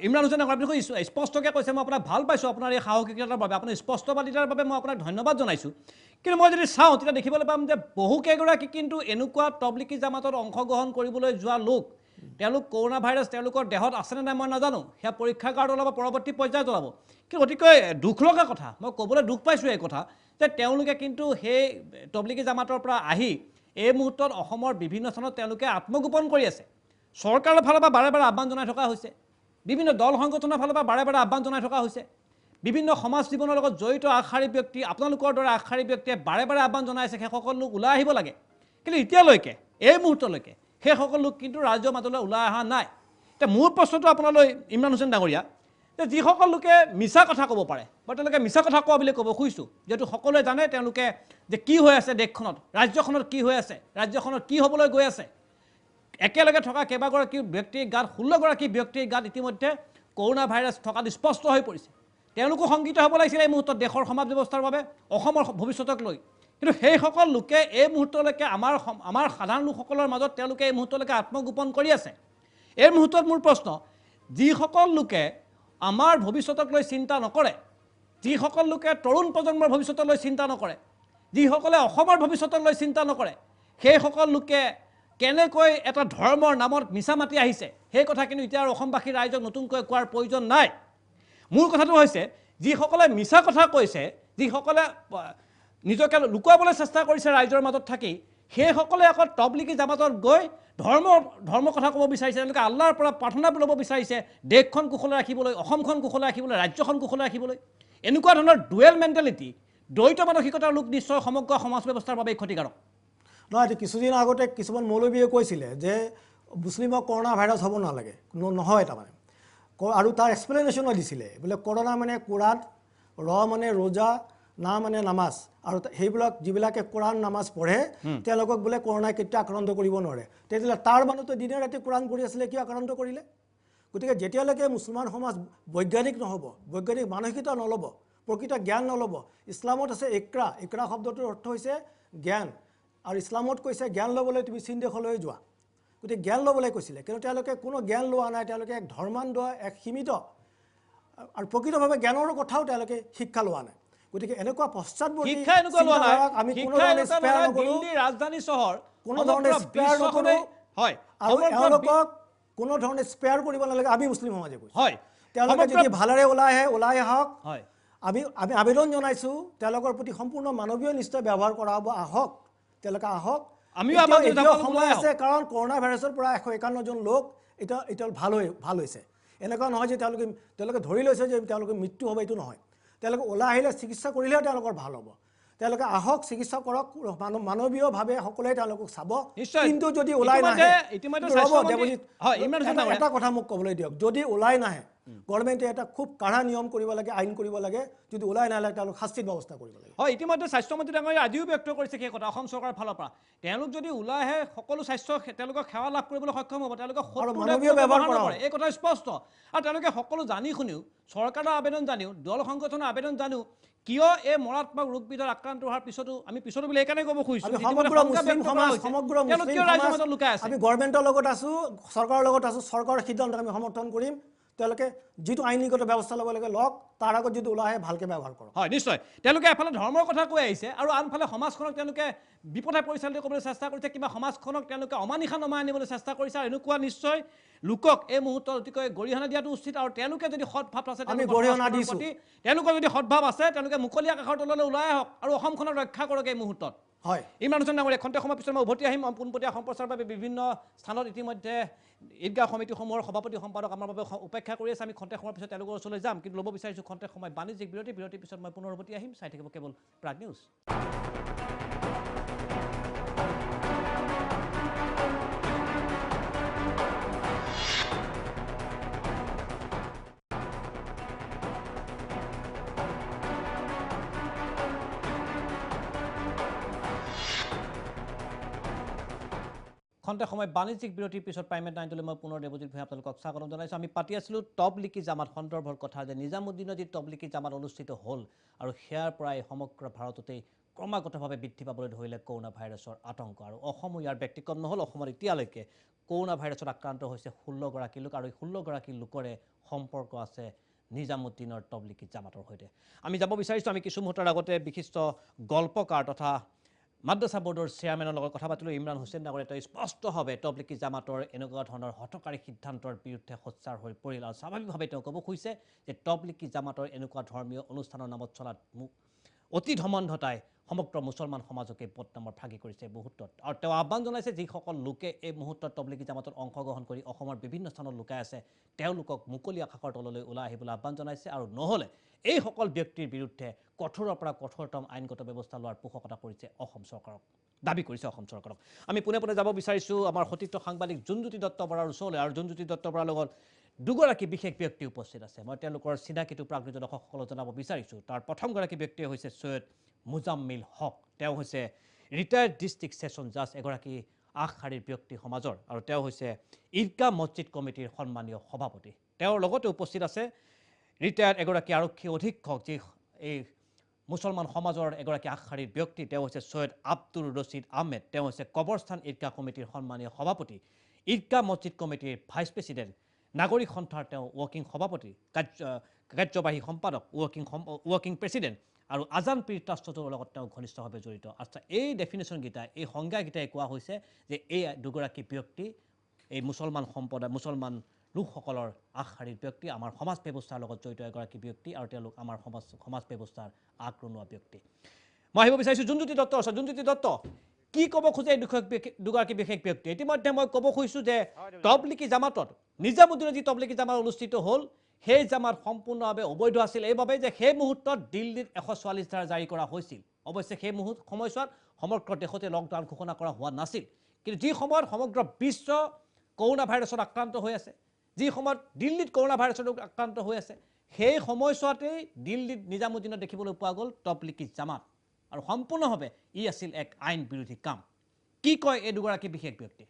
ইমৰান হুছেইন নাগৰিক আপুনি খুব স্পষ্টকৈ কৈছে মই আপোনাক ভাল পাইছোঁ আপোনাৰ এই সাহসিকতাৰ বাবে আপোনাৰ স্পষ্টবাদিতাৰ বাবে মই আপোনাক ধন্যবাদ জনাইছোঁ কিন্তু মই যদি চাওঁ তেতিয়া দেখিবলৈ পাম যে বহুকেইগৰাকী কিন্তু এনেকুৱা তবলিগী জামাতত অংশগ্ৰহণ কৰিবলৈ যোৱা লোক তেওঁলোক কৰোণা ভাইৰাছ তেওঁলোকৰ দেহত আছেনে নাই মই নাজানো সেয়া পৰীক্ষাগাৰত ওলাব পৰৱৰ্তী পৰ্যায়ত ওলাব কিন্তু অতিকৈ দুখ লগা কথা মই ক'বলৈ দুখ পাইছোঁ এই কথা যে তেওঁলোকে কিন্তু সেই তবলিগী জামাতৰ পৰা আহি এই মুহূৰ্তত অসমৰ বিভিন্ন স্থানত তেওঁলোকে আত্মগোপন কৰি আছে চৰকাৰৰ ফালৰ পৰা বাৰে বাৰে আহ্বান জনাই থকা হৈছে বিভিন্ন দল সংগঠনৰ ফালৰ পৰা বাৰে বাৰে আহ্বান জনাই থকা হৈছে বিভিন্ন সমাজ জীৱনৰ লগত জড়িত আগশাৰী ব্যক্তি আপোনালোকৰ দৰে আগশাৰী ব্যক্তিয়ে বাৰে বাৰে আহ্বান জনাইছে সেইসকল লোক ওলাই আহিব লাগে কিন্তু এতিয়ালৈকে এই মুহূৰ্তলৈকে সেইসকল লোক কিন্তু ৰাজ্যৰ মাজলৈ ওলাই অহা নাই এতিয়া মোৰ প্ৰশ্নটো আপোনালৈ ইমৰান হুছেইন ডাঙৰীয়া যে যিসকল লোকে মিছা কথা ক'ব পাৰে বা তেওঁলোকে মিছা কথা কোৱা বুলি ক'ব খুজিছোঁ যিহেতু সকলোৱে জানে তেওঁলোকে যে কি হৈ আছে দেশখনত ৰাজ্যখনত কি হৈ আছে ৰাজ্যখনত কি হ'বলৈ গৈ আছে একেলগে থকা কেইবাগৰাকী ব্যক্তিৰ গাত 16গৰাকী ব্যক্তিৰ গাত ইতিমধ্যে কৰোণা ভাইৰাছ থকাটো স্পষ্ট হৈ পৰিছে তেওঁলোকো শংকিত হ'ব লাগিছিল এই মুহূৰ্তত দেশৰ সমাজ ব্যৱস্থাৰ বাবে অসমৰ ভৱিষ্যতক লৈ কিন্তু সেইসকল লোকে এই মুহূৰ্তলৈকে আমাৰ সাধাৰণ লোকসকলৰ মাজত তেওঁলোকে এই মুহূৰ্তলৈকে আত্মগোপন কৰি আছে এই মুহূৰ্তত মোৰ প্ৰশ্ন যিসকল লোকে আমাৰ ভৱিষ্যতক লৈ চিন্তা নকৰে যিসকল লোকে তৰুণ প্ৰজন্মৰ ভৱিষ্যতলৈ চিন্তা নকৰে যিসকলে অসমৰ ভৱিষ্যতক লৈ চিন্তা নকৰে সেইসকল লোকে কেনেকৈ এটা ধৰ্মৰ নামত মিছা মাতি আহিছে সেই কথা কিন্তু এতিয়া অসমবাসী ৰাইজক নতুনকৈ কোৱাৰ প্ৰয়োজন নাই মূল কথাটো হৈছে যিসকলে মিছা কথা কৈছে যিসকলে নিজকে লুকুৱাবলৈ চেষ্টা কৰিছে ৰাইজৰ মাজত থাকি সেইসকলে আকৌ তবলিগী জামাতত গৈ ধৰ্ম কথা ক'ব বিচাৰিছে তেওঁলোকে আল্লাহৰ পৰা প্ৰাৰ্থনা ল'ব বিচাৰিছে দেশখন কুশলে ৰাখিবলৈ অসমখন কুশলে ৰাখিবলৈ ৰাজ্যখন কুশলে ৰাখিবলৈ এনেকুৱা ধৰণৰ ডুৱেল মেণ্টেলিটি দ্বৈত মানসিকতাৰ লোক নিশ্চয় সমগ্ৰ সমাজ ব্যৱস্থাৰ বাবে ক্ষতিকাৰক নহয় কিছুদিন আগতে কিছুমান মৌলবীয়ে কৈছিলে যে মুছলিমক কৰোণা ভাইৰাছ হ'ব নালাগে নহয় তাৰমানে আৰু তাৰ এক্সপ্লেনেশ্যনো দিছিলে বোলে কৰোণা মানে কোৰাণ মানে ৰোজা না মানে নামাজ আৰু সেইবিলাক যিবিলাকে কোৰাণ নামাজ পঢ়ে তেওঁলোকক বোলে কৰোণাই কেতিয়া আক্ৰান্ত কৰিব নোৱাৰে তেতিয়াহ'লে তাৰ মানুহতো দিনে ৰাতি কোৰাণ পঢ়ি আছিলে কিয় আক্ৰান্ত কৰিলে গতিকে যেতিয়ালৈকে মুছলমান সমাজ বৈজ্ঞানিক নহ'ব বৈজ্ঞানিক মানসিকতা নল'ব প্ৰকৃত জ্ঞান নল'ব ইছলামত আছে ইকৰা শব্দটোৰ অৰ্থ হৈছে জ্ঞান আৰু ইছলামত কৈছে জ্ঞান ল'বলৈ তুমি চীন দেশলৈ যোৱা গতিকে জ্ঞান ল'বলৈ কৈছিলে কিন্তু তেওঁলোকে কোনো জ্ঞান লোৱা নাই তেওঁলোকে এক ধৰ্মান্ধ এক সীমিত আৰু প্ৰকৃতভাৱে জ্ঞানৰ কথাও তেওঁলোকে শিক্ষা লোৱা নাই গতিকে এনেকুৱা পশ্চাদবৰ্তী আমি কোনো ধৰণে স্পেয়াৰ নকৰোঁ ৰাজধানী চহৰ কোনো ধৰণে স্পেয়াৰ নকৰোঁ হয় আৰু এওঁলোকক কোনো ধৰণে স্পেয়াৰ কৰিব নালাগে আমি মুছলিম সমাজে কৈছোঁ হয় তেওঁলোকে যদি ভালেৰে ওলাই আহক হয় আমি আবেদন জনাইছোঁ তেওঁলোকৰ প্ৰতি সম্পূৰ্ণ মানৱীয় নিষ্ঠা ব্যৱহাৰ কৰা হ'ব আহক তেওঁলোকে আহক এতিয়াও সময় আছে কাৰণ কৰোণা ভাইৰাছৰ পৰা 151 জন লোক এতিয়া ভাল হৈছে এনেকুৱা নহয় যে তেওঁলোকে ধৰি লৈছে যে তেওঁলোকৰ মৃত্যু হ'ব এইটো নহয় তেওঁলোকে ওলাই আহিলে চিকিৎসা কৰিলেহে তেওঁলোকৰ ভাল হ'ব তেওঁলোকে আহক চিকিৎসা কৰক মানৱীয়ভাৱে সকলোৱে তেওঁলোকক চাব কিন্তু যদি ওলাই নাহে এটা কথা মোক ক'বলৈ দিয়ক যদি ওলাই নাহে গভৰ্ণমেণ্টে এটা খুব কাঢ়া নিয়ম কৰিব লাগে আইন কৰিব লাগে যদি ওলাই নাহে তেওঁলোক শাস্তিৰ ব্যৱস্থা কৰিব লাগে হয় ইতিমধ্যে স্বাস্থ্যমন্ত্ৰী ডাঙৰীয়া আজিও ব্যক্ত কৰিছে সেই কথা অসম চৰকাৰৰ ফালৰ পৰা তেওঁলোক যদি ওলাই আহে সকলো স্বাস্থ্য তেওঁলোকক সেৱা লাভ কৰিবলৈ সক্ষম হ'ব তেওঁলোকে মানৱীয় ব্যৱহাৰ কৰে এই কথা স্পষ্ট আৰু তেওঁলোকে সকলো জানি শুনিও চৰকাৰৰ আবেদন জানিও দল সংগঠনৰ আবেদন জানিও কিয় এই মাৰাত্মক ৰোগবিধৰ আক্ৰান্ত হোৱাৰ পিছতো আমি পিছতো বুলি এইকাৰণে ক'ব খুজিছোঁ সমগ্ৰ মুছলিম সমাজ আমি গভৰ্ণমেণ্টৰ লগত আছোঁ চৰকাৰৰ লগত আছোঁ চৰকাৰৰ সিদ্ধান্তক আমি সমৰ্থন কৰিম তেওঁলোকে যিটো আইনীগত ব্যৱস্থা ল'ব লাগে লওক তাৰ আগত যদি ওলাই আহে ভালকৈ ব্যৱহাৰ কৰক হয় নিশ্চয় তেওঁলোকে এফালে ধৰ্মৰ কথা কৈ আহিছে আৰু আনফালে সমাজখনক তেওঁলোকে বিপথে পৰিচালিত কৰিবলৈ চেষ্টা কৰিছে কিবা সমাজখনক তেওঁলোকে অমানিশা নমাই আনিবলৈ চেষ্টা কৰিছে আৰু এনেকুৱা নিশ্চয় লোকক এই মুহূৰ্তত অতিকৈ গৰিহণা দিয়াটো উচিত আৰু তেওঁলোকে যদি সৎভাৱ আছে তেওঁলোকৰ যদি সৎভাৱ আছে তেওঁলোকে মুকলি আকাশৰ তললৈ ওলাই আহক আৰু অসমখনক ৰক্ষা কৰক এই মুহূৰ্তত হয় ইমৰান হুছেইন ডাঙৰীয়া খন্তেক সময়ৰ পিছত মই উভতি আহিম পোনপটীয়া সম্প্ৰচাৰৰ বাবে বিভিন্ন স্থানত ইতিমধ্যে ঈদগাহ সমিতিসমূহৰ সভাপতি সম্পাদক আমাৰ বাবে উপেক্ষা কৰি আছে আমি খন্তেক সময়ৰ পিছত তেওঁলোকৰ ওচৰলৈ যাম কিন্তু ল'ব বিচাৰিছোঁ খন্তেক সময় বাণিজ্যিক বিৰতিৰ পিছত মই পুনৰ উভতি আহিম চাই থাকিব কেৱল প্ৰাগ নিউজ খন্তে সময় বাণিজ্যিক বিৰতিৰ পিছত প্ৰাইমেট 9 মই পুনৰ দেৱজিৎ ভূঞা আপোনালোকক স্বাগতম জনাইছোঁ। আমি পাতি আছিলোঁ তবলিকি জামাত সন্দৰ্ভৰ কথা, যে নিজামুদ্দিনত যি তবলিকি জামাত অনুষ্ঠিত হ'ল আৰু সেয়াৰ পৰাই সমগ্ৰ ভাৰততেই ক্ৰমাগতভাৱে বৃদ্ধি পাবলৈ ধৰিলে কৰোণা ভাইৰাছৰ আতংক। আৰু অসমো ইয়াৰ ব্যতিক্ৰম নহ'ল। অসমত এতিয়ালৈকে কৰোণা ভাইৰাছত আক্ৰান্ত হৈছে 16গৰাকী লোক, আৰু এই 16গৰাকী লোকৰে সম্পৰ্ক আছে নিজামুদ্দিনৰ তবলিকি জামাতৰ সৈতে। আমি যাব বিচাৰিছোঁ, আমি কিছু মুহূৰ্তৰ আগতে বিশিষ্ট গল্পকাৰ তথা মাদ্ৰাছা বোৰ্ডৰ চেয়াৰমেনৰ লগত কথা পাতিলোঁ। ইমৰান হুছেইন ডাঙৰীয়াই তেওঁ স্পষ্টভাৱে তবলিকি জামাতৰ এনেকুৱা ধৰণৰ হঠকাৰী সিদ্ধান্তৰ বিৰুদ্ধে সোচ্চাৰ হৈ পৰিল, আৰু স্বাভাৱিকভাৱে তেওঁ ক'ব খুজিছে যে তবলিকি জামাতৰ এনেকুৱা ধৰ্মীয় অনুষ্ঠানৰ নামত চলাত অতি ধমন্ধতাই সমগ্ৰ মুছলমান সমাজকে বদনামৰ ভাগি কৰিছে মুহূৰ্তত। আৰু তেওঁ আহ্বান জনাইছে যিসকল লোকে এই মুহূৰ্তত তবলিকি জামাতত অংশগ্ৰহণ কৰি অসমৰ বিভিন্ন স্থানত লুকাই আছে, তেওঁলোকক মুকলি আকাশৰ তললৈ ওলাই আহিবলৈ আহ্বান জনাইছে, আৰু নহ'লে এইসকল ব্যক্তিৰ বিৰুদ্ধে কঠোৰৰ পৰা কঠোৰতম আইনগত ব্যৱস্থা লোৱাৰ পোষকতা কৰিছে অসম চৰকাৰক, দাবী কৰিছে অসম চৰকাৰক। আমি পোনে পোনে যাব বিচাৰিছোঁ আমাৰ সতীৰ্থ সাংবাদিক জোনজ্যোতি দত্ত বৰাৰ ওচৰলৈ, আৰু জোনজ্যোতি দত্ত বৰাৰ লগত দুগৰাকী বিশেষ ব্যক্তি উপস্থিত আছে। মই তেওঁলোকৰ চিনাকিটো প্ৰাকৃত দৰ্শকসকলক জনাব বিচাৰিছোঁ। তাৰ প্ৰথমগৰাকী ব্যক্তিয়ে হৈছে সৈয়দ মুজাম্মিল হক। তেওঁ হৈছে ৰিটায়াৰ্ড ডিষ্ট্ৰিক্ট ছেছন জাজ, এগৰাকী আগশাৰীৰ ব্যক্তি সমাজৰ, আৰু তেওঁ হৈছে ঈদগাহ মছজিদ কমিটিৰ সন্মানীয় সভাপতি। তেওঁৰ লগতে উপস্থিত আছে ৰিটায়াৰ্ড এগৰাকী আৰক্ষী অধীক্ষক, যি এই মুছলমান সমাজৰ এগৰাকী আগশাৰীৰ ব্যক্তি। তেওঁ হৈছে সৈয়দ আব্দুল ৰছিদ আহমেদ। তেওঁ হৈছে কবৰস্থান ঈদগাহ কমিটিৰ সন্মানীয় সভাপতি, ঈদগাহ মছজিদ কমিটিৰ ভাইচ প্ৰেছিডেণ্ট, নাগৰিক সন্থাৰ তেওঁ ৱৰ্কিং সভাপতি, কাৰ্যবাহী সম্পাদক, ৱৰ্কিং প্ৰেছিডেণ্ট, আৰু আজান পীৰ ট্ৰাষ্টৰ লগত তেওঁ ঘনিষ্ঠভাৱে জড়িত। আচ্ছা, এই ডেফিনেশ্যনকেইটা, এই সংজ্ঞাকেইটাই কোৱা হৈছে যে এই দুগৰাকী ব্যক্তি এই মুছলমান লোকসকলৰ আগশাৰীৰ ব্যক্তি, আমাৰ সমাজ ব্যৱস্থাৰ লগত জড়িত এগৰাকী ব্যক্তি, আৰু তেওঁলোক আমাৰ সমাজ ব্যৱস্থাৰ আগৰণুৱা ব্যক্তি। মই আহিব বিচাৰিছোঁ জোনজ্যোতি দত্তৰ ওচৰত। জোনজ্যোতি দত্ত, কি ক'ব খোজে এই দুগৰাকী বিশেষ ব্যক্তি? ইতিমধ্যে মই ক'ব খুজিছোঁ যে তবলিকি জামাতত, নিজামুদ্দিনত যি তবলিকি জামাত অনুষ্ঠিত হ'ল, সেই জামাত সম্পূৰ্ণভাৱে অবৈধ আছিল এইবাবে যে সেই মুহূৰ্তত দিল্লীত 144 ধাৰা জাৰি কৰা হৈছিল। অৱশ্যে সেই সময়ছোৱাত সমগ্ৰ দেশতে লকডাউন ঘোষণা কৰা হোৱা নাছিল, কিন্তু যি সময়ত সমগ্ৰ বিশ্ব কৰোণা ভাইৰাছত আক্ৰান্ত হৈ আছে, যি সময়ত দিল্লীত কৰোণা ভাইৰাছত আক্ৰান্ত হৈ আছে, সেই সময়ছোৱাতেই দিল্লীত নিজামুদ্দিনত দেখিবলৈ পোৱা গ'ল তবলিকি জামাত, আৰু সম্পূৰ্ণভাৱে ই আছিল এক আইন বিৰোধী কাম। কি কয় এই দুগৰাকী বিশেষ ব্যক্তি?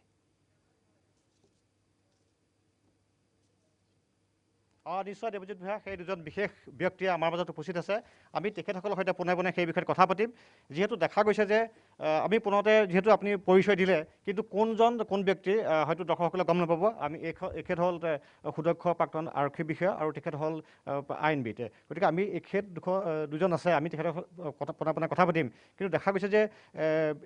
নিশ্চয় দেৱজিৎ ভূঞা, সেই দুজন বিশেষ ব্যক্তিয়ে আমাৰ মাজত উপস্থিত আছে। আমি তেখেতসকলৰ সৈতে পোনে পোনে সেই বিষয়ত কথা পাতিম। যিহেতু দেখা গৈছে যে আমি পুনতে যিহেতু আপুনি পৰিচয় দিলে, কিন্তু কোন ব্যক্তি হয়তো দৰ্শকসকলে গম নাপাব। আমি এখেত হ'ল সুদক্ষ প্ৰাক্তন আৰক্ষী বিষয়া, আৰু তেখেত হ'ল আইনবিদ। গতিকে আমি এখেত দুজন আছে, আমি তেখেতৰ পোনে পোনে কথা পাতিম। কিন্তু দেখা গৈছে যে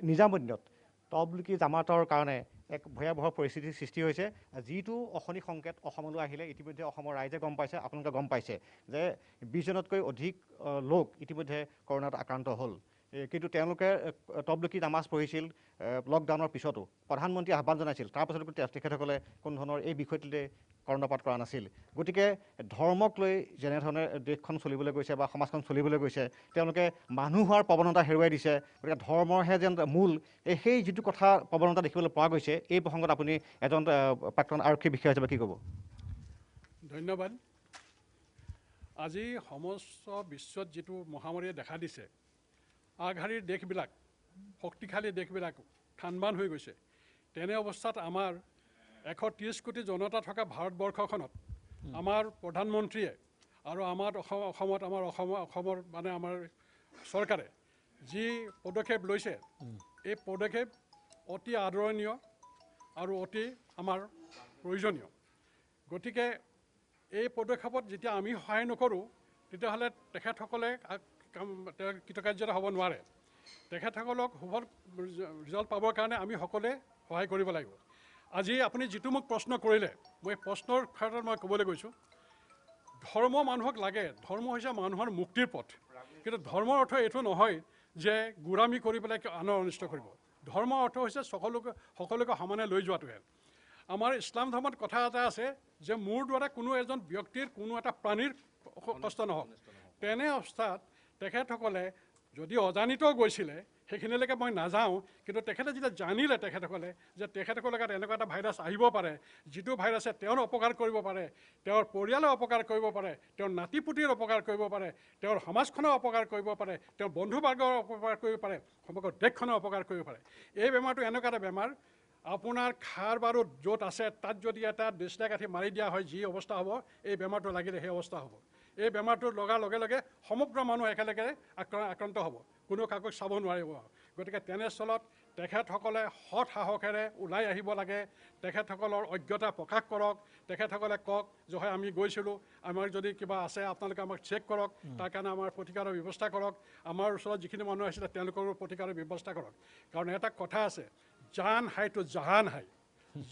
নিজামুদ্দিনত তবলিকি জামাতৰ কাৰণে এক ভয়াৱহ পৰিস্থিতিৰ সৃষ্টি হৈছে, যিটো অশনি সংকেত অসমলৈ আহিলে ইতিমধ্যে অসমৰ ৰাইজে গম পাইছে, আপোনালোকে গম পাইছে যে 20জনতকৈ অধিক লোক ইতিমধ্যে কৰোণাত আক্ৰান্ত হ'ল। কিন্তু তেওঁলোকে তবলিকি নামাজ পঢ়িছিল লকডাউনৰ পিছতো। প্ৰধানমন্ত্ৰীয়ে আহ্বান জনাইছিল, তাৰপাছতো তেখেতসকলে কোনো ধৰণৰ এই বিষয়টোলৈ কৰ্ণপাত কৰা নাছিল। গতিকে ধৰ্মক লৈ যেনেধৰণে দেশখন চলিবলৈ গৈছে বা সমাজখন চলিবলৈ গৈছে, তেওঁলোকে মানুহ হোৱাৰ প্ৰৱণতা হেৰুৱাই দিছে। গতিকে ধৰ্মৰহে যেন মূল, সেই যিটো কথা প্ৰৱণতা দেখিবলৈ পোৱা গৈছে, এই প্ৰসংগত আপুনি এজন প্ৰাক্তন আৰক্ষী বিষয়া হিচাপে কি ক'ব? ধন্যবাদ। আজি সমস্ত বিশ্বত যিটো মহামাৰীয়ে দেখা দিছে, আগশাৰীৰ দেশবিলাক, শক্তিশালী দেশবিলাক থানবান হৈ গৈছে। তেনে অৱস্থাত আমাৰ 130 কোটি জনতা থকা ভাৰতবৰ্ষখনত আমাৰ প্ৰধানমন্ত্ৰীয়ে আৰু আমাৰ অসমৰ মানে আমাৰ চৰকাৰে যি পদক্ষেপ লৈছে, এই পদক্ষেপ অতি আদৰণীয় আৰু অতি আমাৰ প্ৰয়োজনীয়। গতিকে এই পদক্ষেপত যেতিয়া আমি সহায় নকৰোঁ, তেতিয়াহ'লে তেখেতসকলে কৃতকাৰ্যতা হ'ব নোৱাৰে। তেখেতসকলক সুফল ৰিজাল্ট পাবৰ কাৰণে আমি সকলোৱে সহায় কৰিব লাগিব। আজি আপুনি যিটো মোক প্ৰশ্ন কৰিলে, মই প্ৰশ্নৰ ক্ষেত্ৰত মই ক'বলৈ গৈছোঁ, ধৰ্ম মানুহক লাগে। ধৰ্ম হৈছে মানুহৰ মুক্তিৰ পথ। কিন্তু ধৰ্মৰ অৰ্থ এইটো নহয় যে গোড়ামী কৰি পেলাই আনৰ অনিষ্ট কৰিব। ধৰ্মৰ অৰ্থ হৈছে সকলোকে সমানে লৈ যোৱাটোহে। আমাৰ ইছলাম ধৰ্মত কথা এটা আছে যে মোৰ দ্বাৰা কোনো এজন ব্যক্তিৰ কোনো এটা প্ৰাণীৰ কষ্ট নহওক। তেনে অৱস্থাত তেখেতসকলে যদি অজানিতও গৈছিলে, সেইখিনিলৈকে মই নাযাওঁ, কিন্তু তেখেতে যেতিয়া জানিলে তেখেতসকলে যে তেখেতসকলৰ গাত এনেকুৱা এটা ভাইৰাছ আহিব পাৰে, যিটো ভাইৰাছে তেওঁৰ অপকাৰ কৰিব পাৰে, তেওঁৰ পৰিয়ালৰ অপকাৰ কৰিব পাৰে, তেওঁৰ নাতি পুতিৰ অপকাৰ কৰিব পাৰে, তেওঁৰ সমাজখনৰ অপকাৰ কৰিব পাৰে, তেওঁৰ বন্ধু বৰ্গৰ অপকাৰ কৰিব পাৰে, সমগ্ৰ দেশখনৰ অপকাৰ কৰিব পাৰে। এই বেমাৰটো এনেকুৱা এটা বেমাৰ, আপোনাৰ খাৰ বাৰুদ য'ত আছে তাত যদি এটা দেশলা কাঠি মাৰি দিয়া হয় যি অৱস্থা হ'ব, এই বেমাৰটো লাগিলে সেই অৱস্থা হ'ব। এই বেমাৰটো লগাৰ লগে লগে সমগ্ৰ মানুহ একেলগে আক্ৰান্ত হ'ব, কোনো কাকো চাব নোৱাৰিব। গতিকে তেনেস্থলত তেখেতসকলে সৎ সাহসেৰে ওলাই আহিব লাগে, তেখেতসকলৰ অজ্ঞতা প্ৰকাশ কৰক, তেখেতসকলে কওক যে হয় আমি গৈছিলোঁ, আমাৰ যদি কিবা আছে আপোনালোকে আমাক চেক কৰক, তাৰ কাৰণে আমাৰ প্ৰতিকাৰৰ ব্যৱস্থা কৰক, আমাৰ ওচৰত যিখিনি মানুহ আছিলে তেওঁলোকৰো প্ৰতিকাৰৰ ব্যৱস্থা কৰক। কাৰণ এটা কথা আছে, জান হাই তো জাহান হাই,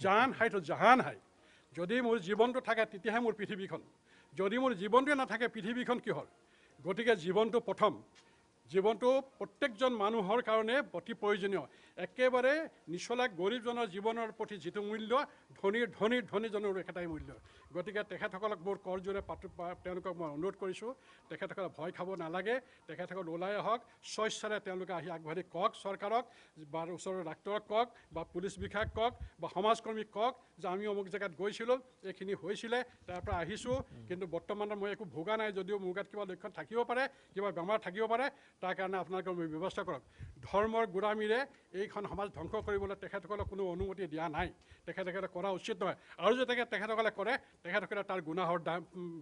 জান হাই তো জাহান হাই। যদি মোৰ জীৱনটো থাকে তেতিয়াহে মোৰ পৃথিৱীখন, যদি মোৰ জীৱনটোৱে নাথাকে পৃথিৱীখন কি হ'ল? গতিকে জীৱনটো প্ৰথম, জীৱনটো প্ৰত্যেকজন মানুহৰ কাৰণে অতি প্ৰয়োজনীয়। একেবাৰে নিচলা গৰীবজনৰ জীৱনৰ প্ৰতি যিটো মূল্য, ধনীজনৰ একেটাই মূল্য। গতিকে তেখেতসকলক মোৰ কৰজোৰে তেওঁলোকক মই অনুৰোধ কৰিছোঁ, তেখেতসকলে ভয় খাব নালাগে, তেখেতসকল ওলাই আহক, স্বেচ্ছাৰে তেওঁলোকে আহি আগবাঢ়ি কওক চৰকাৰক, বা ওচৰৰ ডাক্তৰক কওক, বা পুলিচ বিষয়াক কওক, বা সমাজকৰ্মীক কওক যে আমি অমুক জেগাত গৈছিলোঁ, এইখিনি হৈছিলে, তাৰ পৰা আহিছোঁ, কিন্তু বৰ্তমানত মই একো ভোগা নাই, যদিও মোৰ গাত কিবা লক্ষণ থাকিব পাৰে, কিবা বেমাৰ থাকিব পাৰে, তাৰ কাৰণে আপোনালোকে ব্যৱস্থা কৰক। ধৰ্মৰ গোলামীৰে এইখন সমাজ ধ্বংস কৰিবলৈ তেখেতসকলক কোনো অনুমতি দিয়া নাই, তেখেতসকলে কৰা উচিত নহয়। আৰু যদি তেখেতসকলে কৰে, তেখেতসকলে তাৰ গুনাহৰ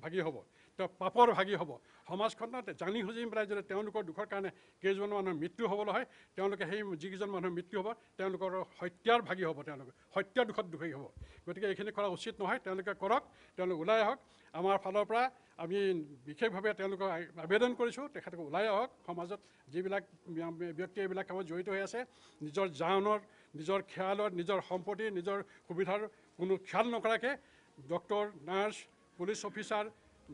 ভাগি হ'ব, তেওঁ পাপৰ ভাগি হ'ব। সমাজখনত জানি বুজি পেলাই যদি তেওঁলোকৰ দুখৰ কাৰণে কেইজন মানুহৰ মৃত্যু হ'বলৈ হয়, তেওঁলোকে সেই যিকেইজন মানুহৰ মৃত্যু হ'ব তেওঁলোকৰ হত্যাৰ ভাগি হ'ব, তেওঁলোকে হত্যা দুখত দোষী হ'ব। গতিকে এইখিনি কৰা উচিত নহয়, তেওঁলোকে কৰক, তেওঁলোক ওলাই আহক। আমাৰ ফালৰ পৰা আমি বিশেষভাৱে তেওঁলোকক আবেদন কৰিছোঁ, তেখেতলোক ওলাই আহক। সমাজত যিবিলাক ব্যক্তি এইবিলাক কামত জড়িত হৈ আছে, নিজৰ জানৰ, নিজৰ খিয়ালৰ, নিজৰ সম্পত্তি, নিজৰ সুবিধাৰ কোনো খিয়াল নকৰাকৈ ডক্তৰ, নাৰ্ছ, পুলিচ অফিচাৰ,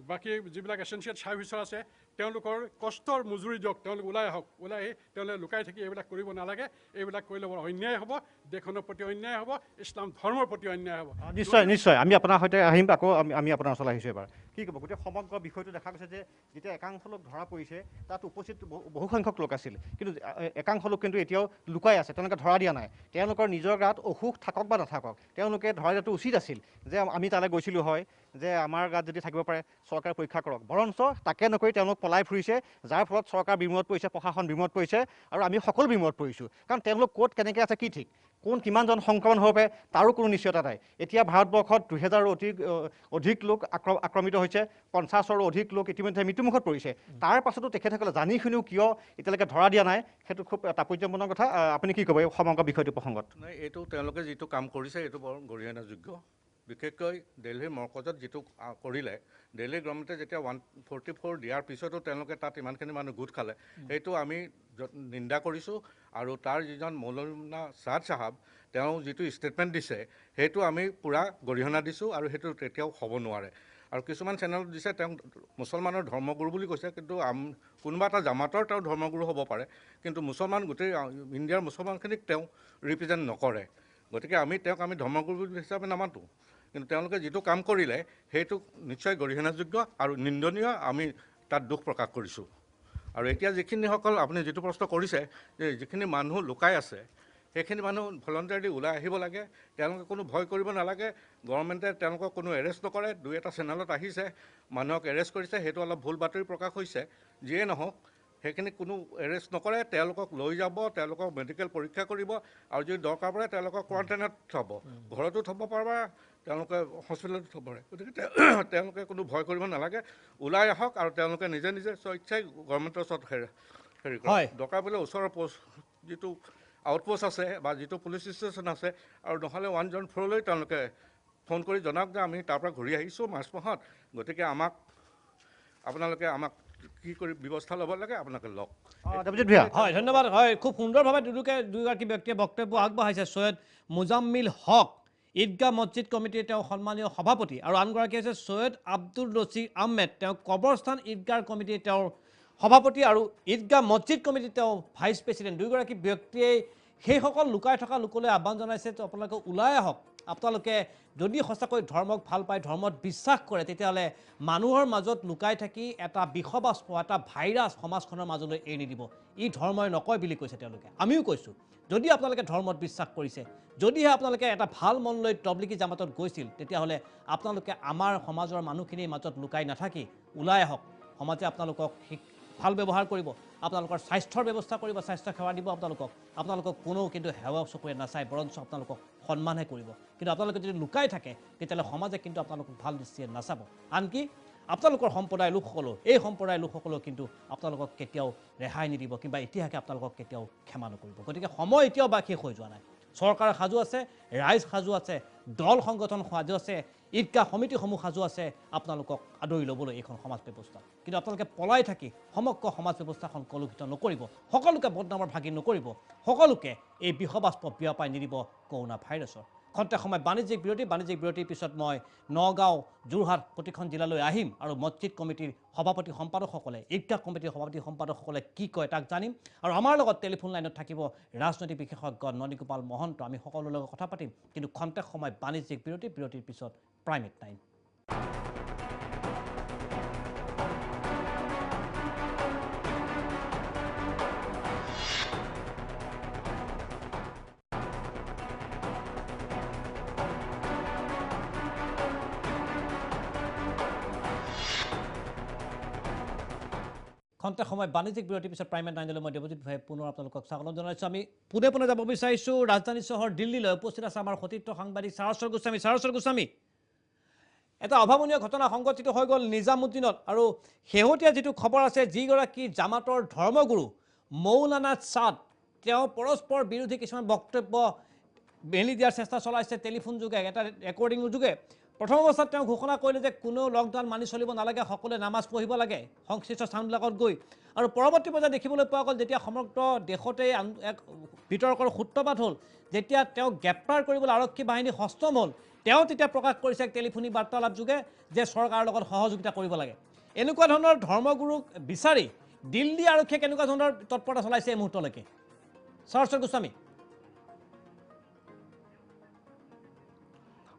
বাকী যিবিলাক এচেঞ্চিয়েল চাৰ্ভিচাৰ আছে, তেওঁলোকৰ কষ্টৰ মজুৰি দিয়ক, তেওঁলোক ওলাই আহক। ওলাই আহি তেওঁলোকে লুকাই থাকি এইবিলাক কৰিব নালাগে, এইবিলাক কৰিলে বৰ অন্যায় হ'ব, দেশখনৰ প্ৰতি অন্যায় হ'ব, ইছলাম ধৰ্মৰ প্ৰতি অন্যায় হ'ব। নিশ্চয় নিশ্চয়, আমি আপোনাৰ সৈতে আহিম, আকৌ আমি আপোনাৰ ওচৰলৈ আহিছোঁ এবাৰ। কি ক'ব? গোটেই সমগ্ৰ বিষয়টো দেখা গৈছে যে যেতিয়া একাংশ লোক ধৰা পৰিছে, তাত উপস্থিত বহুসংখ্যক লোক আছিল, কিন্তু একাংশ লোক কিন্তু এতিয়াও লুকাই আছে, তেওঁলোকে ধৰা দিয়া নাই। তেওঁলোকৰ নিজৰ গাত অসুখ থাকক বা নাথাকক, তেওঁলোকে ধৰা দিয়াটো উচিত আছিল যে আমি তালৈ গৈছিলোঁ হয়, যে আমাৰ গাত যদি থাকিব পাৰে চৰকাৰে পৰীক্ষা কৰক। বৰঞ্চ তাকে নকৰি তেওঁলোক পলাই ফুৰিছে, যাৰ ফলত চৰকাৰ বিমুৰত পৰিছে, প্ৰশাসন বিমুৰত পৰিছে, আৰু আমি সকলো বিমুৰত পৰিছোঁ। কাৰণ তেওঁলোক ক'ত কেনেকৈ আছে কি ঠিক, কোন কিমানজন সংক্ৰমণ হ'ব পাৰে তাৰো কোনো নিশ্চয়তা নাই। এতিয়া ভাৰতবৰ্ষত 2000ৰো অধিক লোক আক্ৰমিত হৈছে, 50ৰো অধিক লোক ইতিমধ্যে মৃত্যুমুখত পৰিছে। তাৰ পাছতো তেখেতসকলে জানি শুনিও কিয় এতিয়ালৈকে ধৰা দিয়া নাই, সেইটো খুব তাৎপৰ্যপূৰ্ণ কথা। আপুনি কি ক'ব এই সমগ্ৰ বিষয়টো প্ৰসংগত? নাই, এইটো তেওঁলোকে যিটো কাম কৰিছে এইটো বৰ গৰিহণাযোগ্য। বিশেষকৈ দিল্লীৰ মৰকজত যিটো কৰিলে, দিল্লী গভৰ্ণমেণ্টে যেতিয়া 144 দিয়াৰ পিছতো তেওঁলোকে তাত ইমানখিনি মানুহ গোট খালে, সেইটো আমি নিন্দা কৰিছোঁ। আৰু তাৰ যিজন মৌলানা ছাদ চাহাব, তেওঁ যিটো ষ্টেটমেণ্ট দিছে সেইটো আমি পূৰা গৰিহণা দিছোঁ, আৰু সেইটো তেতিয়াও হ'ব নোৱাৰে। আৰু কিছুমান চেনেলত দিছে তেওঁ মুছলমানৰ ধৰ্মগুৰু বুলি কৈছে, কিন্তু কোনোবা এটা জামাতৰ তেওঁ ধৰ্মগুৰু হ'ব পাৰে, কিন্তু মুছলমান গোটেই ইণ্ডিয়াৰ মুছলমানখিনিক তেওঁ ৰিপ্ৰেজেণ্ট নকৰে। গতিকে আমি তেওঁক ধৰ্মগুৰু হিচাপে নামাতোঁ, কিন্তু তেওঁলোকে যিটো কাম কৰিলে সেইটো নিশ্চয় গৰিহণাযোগ্য আৰু নিন্দনীয়। আমি তাত দুখ প্ৰকাশ কৰিছোঁ। আৰু এতিয়া যিখিনিসকল আপুনি যিটো প্ৰশ্ন কৰিছে যে যিখিনি মানুহ লুকাই আছে, সেইখিনি মানুহ ভলণ্টাৰীলি ওলাই আহিব লাগে, তেওঁলোকে কোনো ভয় কৰিব নালাগে। গভৰ্ণমেণ্টে তেওঁলোকক কোনো এৰেষ্ট নকৰে। 2-এটা চেনেলত আহিছে মানুহক এৰেষ্ট কৰিছে, সেইটো অলপ ভুল বাতৰি প্ৰকাশ হৈছে। যিয়ে নহওক, সেইখিনি কোনো এৰেষ্ট নকৰে, তেওঁলোকক লৈ যাব, তেওঁলোকক মেডিকেল পৰীক্ষা কৰিব, আৰু যদি দৰকাৰ পৰে তেওঁলোকক কোৱাৰেণ্টাইনত থ'ব, ঘৰতো থ'ব পাৰে, তেওঁলোকে হস্পিটেলতো থ'ব পাৰে। গতিকে তেওঁলোকে কোনো ভয় কৰিব নালাগে, ওলাই আহক, আৰু তেওঁলোকে নিজে নিজে স্বেচ্ছাই গভৰ্ণমেণ্টৰ ওচৰত হেৰি কৰে। দৰকাৰ পৰিলে ওচৰৰ যিটো আউটপোষ্ট আছে বা যিটো পুলিচ ষ্টেচন আছে, আৰু নহ'লে 114লৈ তেওঁলোকে ফোন কৰি জনাওক যে আমি তাৰ পৰা ঘূৰি আহিছোঁ মাৰ্চ মাহত, গতিকে আপোনালোকে আমাক কি কৰি ব্যৱস্থা ল'ব লাগে আপোনালোকে লওক। দেৱজিৎ ভূঞা। হয়, ধন্যবাদ। হয়, খুব সুন্দৰভাৱে দুগৰাকী ব্যক্তিয়ে বক্তব্য আগবঢ়াইছে। সৈয়দ মুজাম্মিল হক, ঈদগাহ মছজিদ কমিটিৰ তেওঁ সন্মানীয় সভাপতি, আৰু আনগৰাকী হৈছে সৈয়দ আব্দুল ৰছিদ আহমেদ, তেওঁ কবৰস্থান ঈদগাহ কমিটিৰ তেওঁৰ সভাপতি, আৰু ঈদগাহ মছজিদ কমিটিৰ তেওঁ ভাইচ প্ৰেছিডেণ্ট। দুয়োগৰাকী ব্যক্তিয়ে সেইসকল লুকাই থকা লোকলৈ আহ্বান জনাইছে যে আপোনালোকে ওলাই আহক। আপোনালোকে যদি সঁচাকৈ ধৰ্মক ভাল পায়, ধৰ্মত বিশ্বাস কৰে, তেতিয়াহ'লে মানুহৰ মাজত লুকাই থাকি এটা বিষবাষ্প, এটা ভাইৰাছ সমাজখনৰ মাজলৈ এৰি নিদিব। ই ধৰ্মই নকয় বুলি কৈছে তেওঁলোকে। আমিও কৈছোঁ, যদি আপোনালোকে ধৰ্মত বিশ্বাস কৰিছে, যদিহে আপোনালোকে এটা ভাল মন লৈ তবলিগী জামাতত গৈছিল, তেতিয়াহ'লে আপোনালোকে আমাৰ সমাজৰ মানুহখিনিৰ মাজত লুকাই নাথাকি ওলাই আহক। সমাজে আপোনালোকক ভাল ব্যৱহাৰ কৰিব, আপোনালোকৰ স্বাস্থ্যৰ ব্যৱস্থা কৰিব, স্বাস্থ্য সেৱা দিব আপোনালোকক কোনো কিন্তু সেৱা চকুৰে নাচায়, বৰঞ্চ আপোনালোকক সন্মানহে কৰিব। কিন্তু আপোনালোকে যদি লুকাই থাকে তেতিয়াহ'লে সমাজে কিন্তু আপোনালোকক ভাল দৃষ্টিৰে নাচাব। আনকি আপোনালোকৰ সম্প্ৰদায়ৰ লোকসকলেও, এই সম্প্ৰদায়ৰ লোকসকলেও কিন্তু আপোনালোকক কেতিয়াও ৰেহাই নিদিব, কিংবা ইতিহাসে আপোনালোকক কেতিয়াও ক্ষমা নকৰিব। গতিকে সময় এতিয়াও বা শেষ হৈ যোৱা নাই। চৰকাৰ সাজু আছে, ৰাইজ সাজু আছে, দল সংগঠন সাজু আছে, ঈদগাহ সমিতিসমূহ সাজু আছে আপোনালোকক আদৰি ল'বলৈ এইখন সমাজ ব্যৱস্থা। কিন্তু আপোনালোকে পলাই থাকি সমগ্ৰ সমাজ ব্যৱস্থাখন কলুষিত নকৰিব, সকলোকে বদনামৰ ভাগি নকৰিব, সকলোকে এই বিষবাষ্প বিয়পাই নিদিব কৰোণা ভাইৰাছৰ। খন্তেক সময় বাণিজ্যিক বিৰতিৰ পিছত মই নগাঁও, যোৰহাট প্ৰতিখন জিলালৈ আহিম আৰু মছজিদ কমিটিৰ সভাপতি সম্পাদকসকলে, ঈদগাহ কমিটিৰ সভাপতি সম্পাদকসকলে কি কয় তাক জানিম। আৰু আমাৰ লগত টেলিফোন লাইনত থাকিব ৰাজনৈতিক বিশেষজ্ঞ নন্দীগোপাল মহন্ত। আমি সকলোৰে লগত কথা পাতিম, কিন্তু খন্তেক সময় বাণিজ্যিক বিৰতিৰ পিছত প্ৰাইমেট 9। খন্তেক সময় বাণিজ্যিক বিৰতিৰ পিছত প্ৰাইমেট 9লৈ মই দেৱজিৎ ভাই পুনৰ আপোনালোকক স্বাগতম জনাইছোঁ। আমি পোনে যাব বিচাৰিছোঁ ৰাজধানী চহৰ দিল্লীলৈ। উপস্থিত আছে আমাৰ সতীৰ্থ সাংবাদিক চাৰস্বৰ গোস্বামী। এটা অভাৱনীয় ঘটনা সংঘটিত হৈ গ'ল নিজামুদ্দিনত, আৰু শেহতীয়া যিটো খবৰ আছে, যিগৰাকী জামাতৰ ধৰ্মগুৰু মৌলানা ছাদ, তেওঁ পৰস্পৰ বিৰোধী কিছুমান বক্তব্য মেলি দিয়াৰ চেষ্টা চলাইছে টেলিফোন যোগে, এটা ৰেকৰ্ডিং যোগে। প্ৰথম অৱস্থাত তেওঁ ঘোষণা কৰিলে যে কোনো লকডাউন মানি চলিব নালাগে, সকলোৱে নামাজ পঢ়িব লাগে সংশ্লিষ্ট স্থানবিলাকত গৈ। আৰু পৰৱৰ্তী পৰ্যায়ত দেখিবলৈ পোৱা গ'ল, যেতিয়া সমগ্ৰ দেশতে এক বিতৰ্কৰ সূত্ৰপাত হ'ল, যেতিয়া তেওঁক গ্ৰেপ্তাৰ কৰিবলৈ আৰক্ষী বাহিনী সষ্টম হ'ল, তেওঁ তেতিয়া প্ৰকাশ কৰিছে এক টেলিফোনিক বাৰ্তালাপ যোগে যে চৰকাৰৰ লগত সহযোগিতা কৰিব লাগে। এনেকুৱা ধৰণৰ ধৰ্মগুৰুক বিচাৰি দিল্লী আৰক্ষীয়ে কেনেকুৱা ধৰণৰ তৎপৰতা চলাইছে এই মুহূৰ্তলৈকে? চাৰস্বৰ গোস্বামী।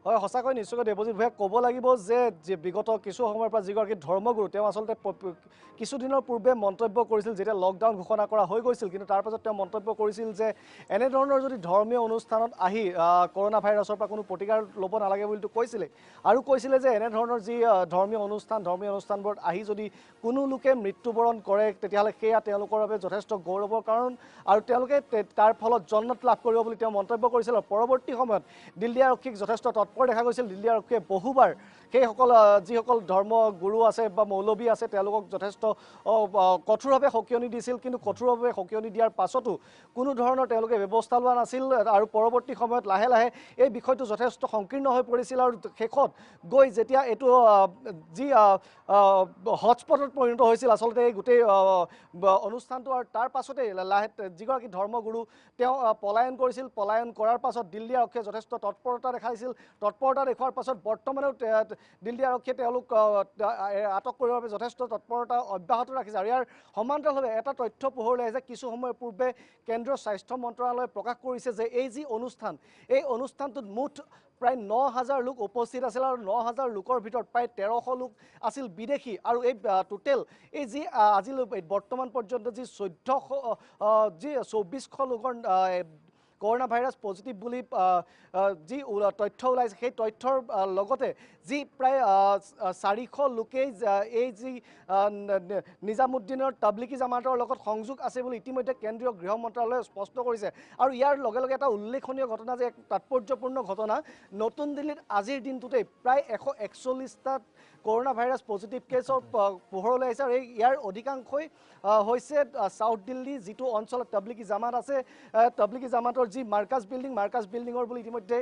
হয়, সঁচাকৈ নিশ্চয়কৈ দেৱজিৎ ভাইয়ে ক'ব লাগিব যে বিগত কিছু সময়ৰ পৰা যিগৰাকী ধৰ্মগুৰু, তেওঁ আচলতে কিছুদিনৰ পূৰ্বে মন্তব্য কৰিছিল, যেতিয়া লকডাউন ঘোষণা কৰা হৈ গৈছিল, কিন্তু তাৰ পাছত তেওঁ মন্তব্য কৰিছিল যে এনেধৰণৰ যদি ধৰ্মীয় অনুষ্ঠানত আহি কৰোণা ভাইৰাছৰ পৰা কোনো প্ৰতিকাৰ ল'ব নালাগে বুলিতো কৈছিলে, আৰু কৈছিলে যে এনেধৰণৰ যি ধৰ্মীয় অনুষ্ঠানবোৰত আহি যদি কোনো লোকে মৃত্যুবৰণ কৰে তেতিয়াহ'লে সেয়া তেওঁলোকৰ বাবে যথেষ্ট গৌৰৱৰ কাৰণ, আৰু তেওঁলোকে তাৰ ফলত জন্নত লাভ কৰিব বুলি তেওঁ মন্তব্য কৰিছিল। আৰু পৰৱৰ্তী সময়ত দিল্লী আৰক্ষীক যথেষ্ট দেখা গৈছিল। দিল্লী আৰক্ষীয়ে বহুবাৰ সেইসকল যিসকল ধৰ্মগুৰু আছে বা মৌলবী আছে তেওঁলোকক যথেষ্ট কঠোৰভাৱে সকিয়নি দিছিল, কিন্তু কঠোৰভাৱে সকিয়নি দিয়াৰ পাছতো কোনো ধৰণৰ তেওঁলোকে ব্যৱস্থা লোৱা নাছিল। আৰু পৰৱৰ্তী সময়ত লাহে লাহে এই বিষয়টো যথেষ্ট সংকীৰ্ণ হৈ পৰিছিল, আৰু শেষত গৈ যেতিয়া এইটো যি হটস্পটত পৰিণত হৈছিল আচলতে এই গোটেই অনুষ্ঠানটো, আৰু তাৰ পাছতেই লাহে যিগৰাকী ধৰ্মগুৰু তেওঁ পলায়ন কৰিছিল। পলায়ন কৰাৰ পাছত দিল্লী আৰক্ষীয়ে যথেষ্ট তৎপৰতা দেখাইছিল। তৎপৰতা দেখুৱাৰ পাছত বৰ্তমানেও দিল্লী আৰক্ষীয়ে তেওঁলোক আটক কৰিবৰ বাবে যথেষ্ট তৎপৰতা অব্যাহত ৰাখিছে। আৰু ইয়াৰ সমান্তৰালভাৱে এটা তথ্য পোহৰলৈ আহিছে, কিছু সময়ৰ পূৰ্বে কেন্দ্ৰীয় স্বাস্থ্য মন্ত্ৰালয়ে প্ৰকাশ কৰিছে যে এই যি অনুষ্ঠান, এই অনুষ্ঠানটোত মুঠ প্ৰায় 9,000 লোক উপস্থিত আছিল, আৰু 9,000 লোকৰ ভিতৰত প্ৰায় 1300 লোক আছিল বিদেশী। আৰু এই টোটেল এই যি আজিলৈ বৰ্তমান পৰ্যন্ত যি 2400 লোকৰ কৰোণা ভাইৰাছ পজিটিভ বুলি যি তথ্য ওলাইছে, সেই তথ্যৰ লগতে যি প্ৰায় 400 লোকেই এই যি নিজামুদ্দিনৰ তাবলিগী জামাতৰ লগত সংযোগ আছে বুলি ইতিমধ্যে কেন্দ্ৰীয় গৃহ মন্ত্ৰালয়ে স্পষ্ট কৰিছে। আৰু ইয়াৰ লগে লগে এটা উল্লেখনীয় ঘটনা, যে এক তাৎপৰ্যপূৰ্ণ ঘটনা, নতুন দিল্লীত আজিৰ দিনটোতেই প্ৰায় 141টা কৰোণা ভাইৰাছ পজিটিভ কেছৰ পোহৰলৈ আহিছে। আৰু ইয়াৰ অধিকাংশই হৈছে চাউথ দিল্লী, যিটো অঞ্চলত তাবলিগী জামাত আছে। তাবলিগী জামাতৰ যি মাৰ্কাজ বিল্ডিঙৰ বুলি ইতিমধ্যে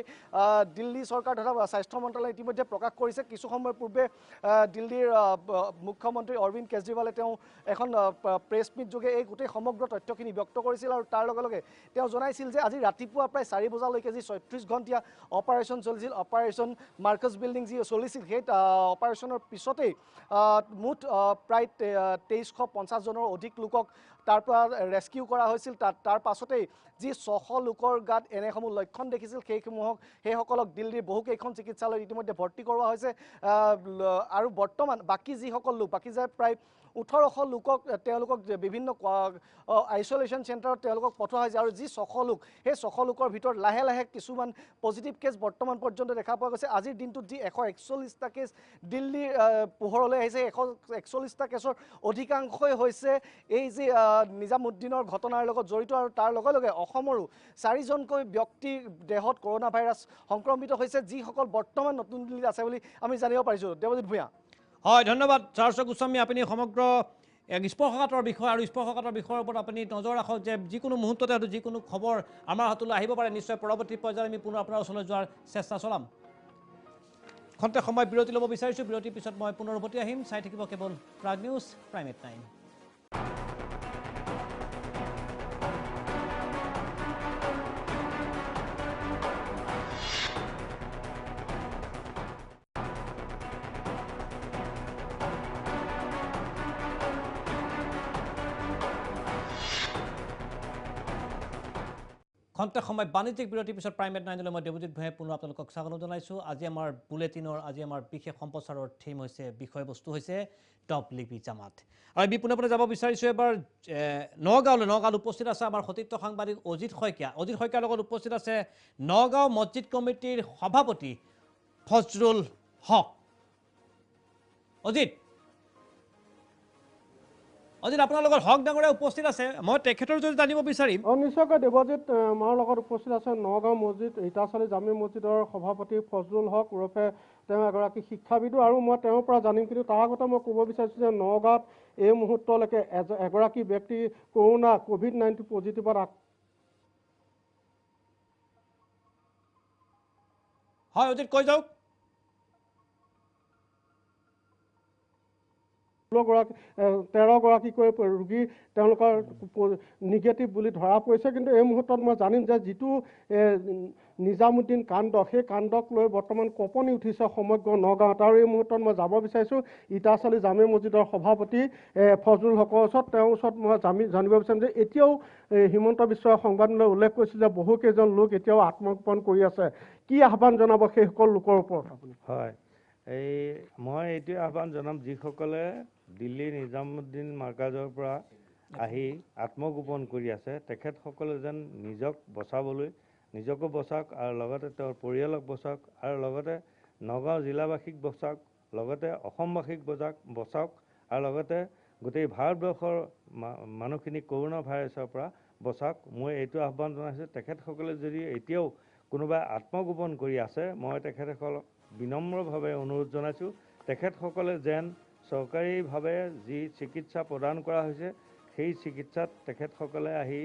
দিল্লী চৰকাৰ তথা স্বাস্থ্য মন্ত্ৰালয়ে ইতিমধ্যে প্ৰকাশ কৰিছে। কিছু সময়ৰ পূৰ্বে দিল্লীৰ মুখ্যমন্ত্ৰী অৰবিন্দ কেজৰিৱালে তেওঁ এখন প্ৰেছ মিট যোগে এই গোটেই সমগ্ৰ তথ্যখিনি ব্যক্ত কৰিছিল। আৰু তাৰ লগে লগে তেওঁ জনাইছিল যে আজি ৰাতিপুৱা প্ৰায় 4 বজালৈকে যি 36 ঘণ্টীয়া অপাৰেশ্যন চলিছিল, অপাৰেশ্যন মাৰ্কাজ বিল্ডিং যি চলিছিল, সেই অপাৰেশ্যনৰ পিছতেই মুঠ প্ৰায় 2350 জনৰ অধিক লোকক তাৰ পৰা ৰেস্কিউ কৰা হৈছিল। তাৰ পাছতেই যি 600 লোকৰ গাত এনেসমূহ লক্ষণ দেখিছিল, সেইসকলক দিল্লীৰ বহুকেইখন চিকিৎসালয়ত ইতিমধ্যে ভৰ্তি কৰোৱা হৈছে। আৰু বৰ্তমান বাকী যিসকল লোক, বাকী যায় প্ৰায় 1800 লোকক তেওঁলোকক বিভিন্ন আইচলেশ্যন চেণ্টাৰত তেওঁলোকক পঠোৱা হৈছে। আৰু যি 600 লোক, সেই 600 লোকৰ ভিতৰত লাহে লাহে কিছুমান পজিটিভ কেছ বৰ্তমান পৰ্যন্ত দেখা পোৱা গৈছে। আজিৰ দিনটোত যি 141টা কেছ দিল্লীৰ পোহৰলৈ আহিছে, 141টা কেছৰ অধিকাংশই হৈছে এই যি নিজামুদ্দিনৰ ঘটনাৰ লগত জড়িত আৰু তাৰ লগে লগে অসমৰো 4জনকৈ ব্যক্তি দেহত কৰোনা ভাইৰাছ সংক্ৰমিত হৈছে যিসকল বৰ্তমান নতুন দিল্লীত আছে বুলি আমি জানিব পাৰিছোঁ। দেৱজিৎ ভূঞা। হয়, ধন্যবাদ চাৰ্লছ গোস্বামী। আপুনি সমগ্ৰ স্পৰ্শকাতৰ বিষয় আৰু স্পৰ্শকাতৰ বিষয়ৰ ওপৰত আপুনি নজৰ ৰাখক যে যিকোনো মুহূৰ্ততে হয়তো যিকোনো খবৰ আমাৰ হাতলৈ আহিব পাৰে। নিশ্চয় পৰৱৰ্তী পৰ্যায়ত আমি পুনৰ আপোনাৰ ওচৰলৈ যোৱাৰ চেষ্টা চলাম। খন্তেক সময় বিৰতি ল'ব বিচাৰিছোঁ। বিৰতিৰ পিছত মই পুনৰ উভতি আহিম। চাই থাকিব কেৱল প্ৰাগ নিউজ প্ৰাইম@9। খন্তেক সময় বাণিজ্যিক বিৰতিৰ পিছত প্ৰাইম@9লৈ মই দেৱজিৎ ভূঞাই পুনৰ আপোনালোকক স্বাগতম জনাইছোঁ। আজি আমাৰ বুলেটিনৰ আমাৰ বিশেষ সম্প্ৰচাৰৰ থিম হৈছে বিষয়বস্তু হৈছে তবলিগী জামাত। আৰু আমি পোনে পোনে যাব বিচাৰিছোঁ এবাৰ নগাঁৱত উপস্থিত আছে আমাৰ সতীৰ্থ সাংবাদিক অজিত শইকীয়া। অজিত শইকীয়াৰ লগত উপস্থিত আছে নগাঁও মছজিদ কমিটিৰ সভাপতি ফজলুল হক। অজিত আপোনাৰ লগত হক ডাঙৰীয়া উপস্থিত আছে। মই তেখেতৰ যদি জানিব বিচাৰিম। নিশ্চয়কৈ দেৱজিৎ, আমাৰ লগত উপস্থিত আছে নগাঁও মছজিদ ইটাচালি জামি মছজিদৰ সভাপতি ফজলুল হক ওৰফে তেওঁ এগৰাকী শিক্ষাবিদো আৰু মই তেওঁৰ পৰা জানিম। কিন্তু তাৰ আগতে মই ক'ব বিচাৰিছোঁ যে নগাঁৱত এই মুহূৰ্তলৈকে এগৰাকী ব্যক্তি COVID-19 পজিটিভত হয় অজিত, কৈ যাওক। 13গৰাকীকৈ ৰোগী তেওঁলোকৰ নিগেটিভ বুলি ধৰা পৰিছে। কিন্তু এই মুহূৰ্তত মই জানিম যে যিটো নিজামুদ্দিন কাণ্ড, সেই কাণ্ডক লৈ বৰ্তমান কঁপনি উঠিছে সমগ্ৰ নগাঁৱত। আৰু এই মুহূৰ্তত মই যাব বিচাৰিছোঁ ইটাচালি জামি মছজিদৰ সভাপতি ফজলুল হকৰ ওচৰত। তেওঁৰ ওচৰত মই জানিব বিচাৰিম যে এতিয়াও হিমন্ত বিশ্বই সংবাদমেলত উল্লেখ কৰিছিল যে বহুকেইজন লোক এতিয়াও আত্মগোপন কৰি আছে। কি আহ্বান জনাব সেইসকল লোকৰ ওপৰত আপুনি? হয়, মই এইটোৱে আহ্বান জনাম যিসকলে দিল্লী নিজামুদ্দিন মাৰ্কাজৰ পৰা আহি আত্মগোপন কৰি আছে তেখেতসকলে যেন নিজক বচাবলৈ নিজকো বচাওক আৰু লগতে তেওঁৰ পৰিয়ালক বচাওক আৰু লগতে নগাঁও জিলাবাসীক বচাওক, লগতে অসমবাসীক বচাওক আৰু লগতে গোটেই ভাৰতবৰ্ষৰ মানুহখিনিক কৰোনা ভাইৰাছৰ পৰা বচাওক। মই এইটো আহ্বান জনাইছোঁ। তেখেতসকলে যদি এতিয়াও কোনোবাই আত্মগোপন কৰি আছে মই তেখেতসকলক বিনম্ৰভাৱে অনুৰোধ জনাইছোঁ তেখেতসকলে যেন চৰকাৰীভাৱে যি চিকিৎসা প্ৰদান কৰা হৈছে সেই চিকিৎসাত তেখেতসকলে আহি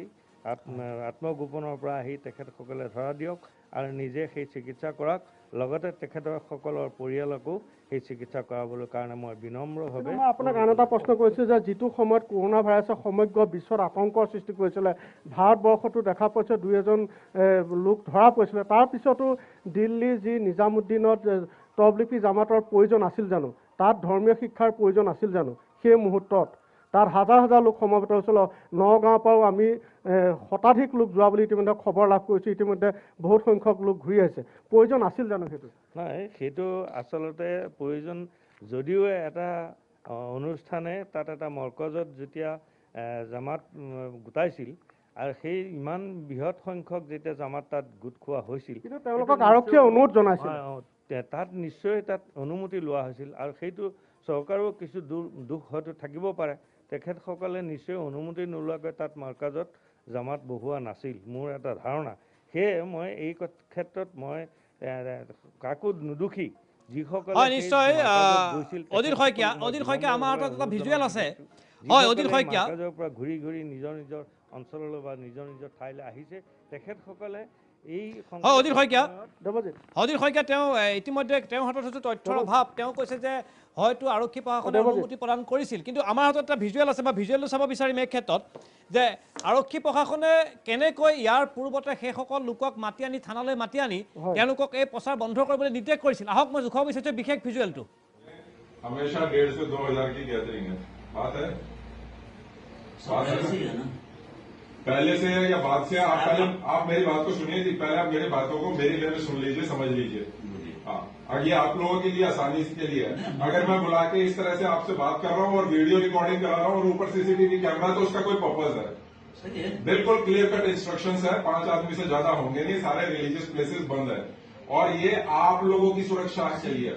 আত্মগোপনৰ পৰা আহি তেখেতসকলে ধৰা দিয়ক আৰু নিজে সেই চিকিৎসা কৰক। লগতে তেখেতসকলৰ পৰিয়ালকো সেই চিকিৎসা কৰাবলৈ কাৰণে মই বিনম্ৰভাৱে মই আপোনাক আন এটা প্ৰশ্ন কৰিছোঁ যে যিটো সময়ত কৰোনা ভাইৰাছে সমগ্ৰ বিশ্বত আতংকৰ সৃষ্টি কৰিছিলে, ভাৰতবৰ্ষতো দেখা পাইছে 2-এজন লোক ধৰা পৰিছিলে, তাৰপিছতো দিল্লীৰ যি নিজামুদ্দিনত তবলিগী জামাতৰ প্ৰয়োজন আছিল জানো? তাত ধৰ্মীয় শিক্ষাৰ প্ৰয়োজন আছিল জানো? সেই মুহূৰ্তত তাত হাজাৰ হাজাৰ লোক সমবেত হৈছিল। নগাঁৱৰ পৰাও আমি শতাধিক লোক যোৱা বুলি ইতিমধ্যে খবৰ লাভ কৰিছোঁ। ইতিমধ্যে বহুত সংখ্যক লোক ঘূৰি আহিছে। প্ৰয়োজন আছিল জানো সেইটো? নাই, সেইটো আচলতে প্ৰয়োজন যদিও এটা অনুষ্ঠানে তাত এটা মৰকজত যেতিয়া জামাত গোটাইছিল আৰু সেই ইমান বৃহৎ সংখ্যক যেতিয়া জামাত তাত গোট খোৱা হৈছিল কিন্তু তেওঁলোকক আৰক্ষীয়ে অনুৰোধ জনাইছিল, তাত নিশ্চয় তাত অনুমতি লোৱা হৈছিল আৰু সেইটো চৰকাৰৰ কিছু দুখ হয়তো থাকিব পাৰে। তেখেতসকলে নিশ্চয় অনুমতি নোলোৱাকৈ তাত মাৰ্কাজত জামাত বহোৱা নাছিল, মোৰ এটা ধাৰণা। সেয়ে মই এই ক্ষেত্ৰত মই কাকো নুদুখি যিসকলে নিশ্চয় অজিত শইকীয়া আমাৰ হাতত এটা ভিজুৱেল আছে। হয়, অজিত শইকীয়া মাৰ্কাজৰ পৰা ঘূৰি ঘূৰি নিজৰ নিজৰ অঞ্চললৈ বা নিজৰ নিজৰ ঠাইলৈ আহিছে তেখেতসকলে অজিত শইকীয়া তেওঁ ইতিমধ্যে তেওঁৰ হাতত হৈছে তথ্যৰ অভাৱ। তেওঁ কৈছে যে হয়তো আৰক্ষী প্ৰশাসনে অনুমতি প্ৰদান কৰিছিল, কিন্তু আমাৰ হাতত এটা ভিজুৱেল আছে বা ভিজুৱেলটো চাব বিচাৰিম এই ক্ষেত্ৰত যে আৰক্ষী প্ৰশাসনে কেনেকৈ ইয়াৰ পূৰ্বতে সেইসকল লোকক মাতি আনি থানালৈ মাতি আনি তেওঁলোকক এই প্ৰচাৰ বন্ধ কৰিবলৈ নিৰ্দেশ কৰিছিল। আহক মই জোখাব বিচাৰিছোঁ বিশেষ ভিজুৱেলটো। हमेशा 1.5 से 2,000 की गैदरिंग है। बात है पहले से है या बाद से? आप मेरी बात को सुनिए थी पहले। आप मेरी बातों को मेरी वे में सुन लीजिए, समझ लीजिए। हाँ, और ये आप लोगों के लिए आसानी के लिए है। अगर मैं बुला के इस तरह से आपसे बात कर रहा हूँ और वीडियो रिकॉर्डिंग करा रहा हूँ और ऊपर सीसीटीवी कैमरा, तो उसका कोई पर्पज है? बिल्कुल क्लियर कट इंस्ट्रक्शंस है। 5 आदमी से ज्यादा होंगे नहीं, सारे रिलीजियस प्लेसेस बंद है। और ये आप लोगों की सुरक्षा के लिए है।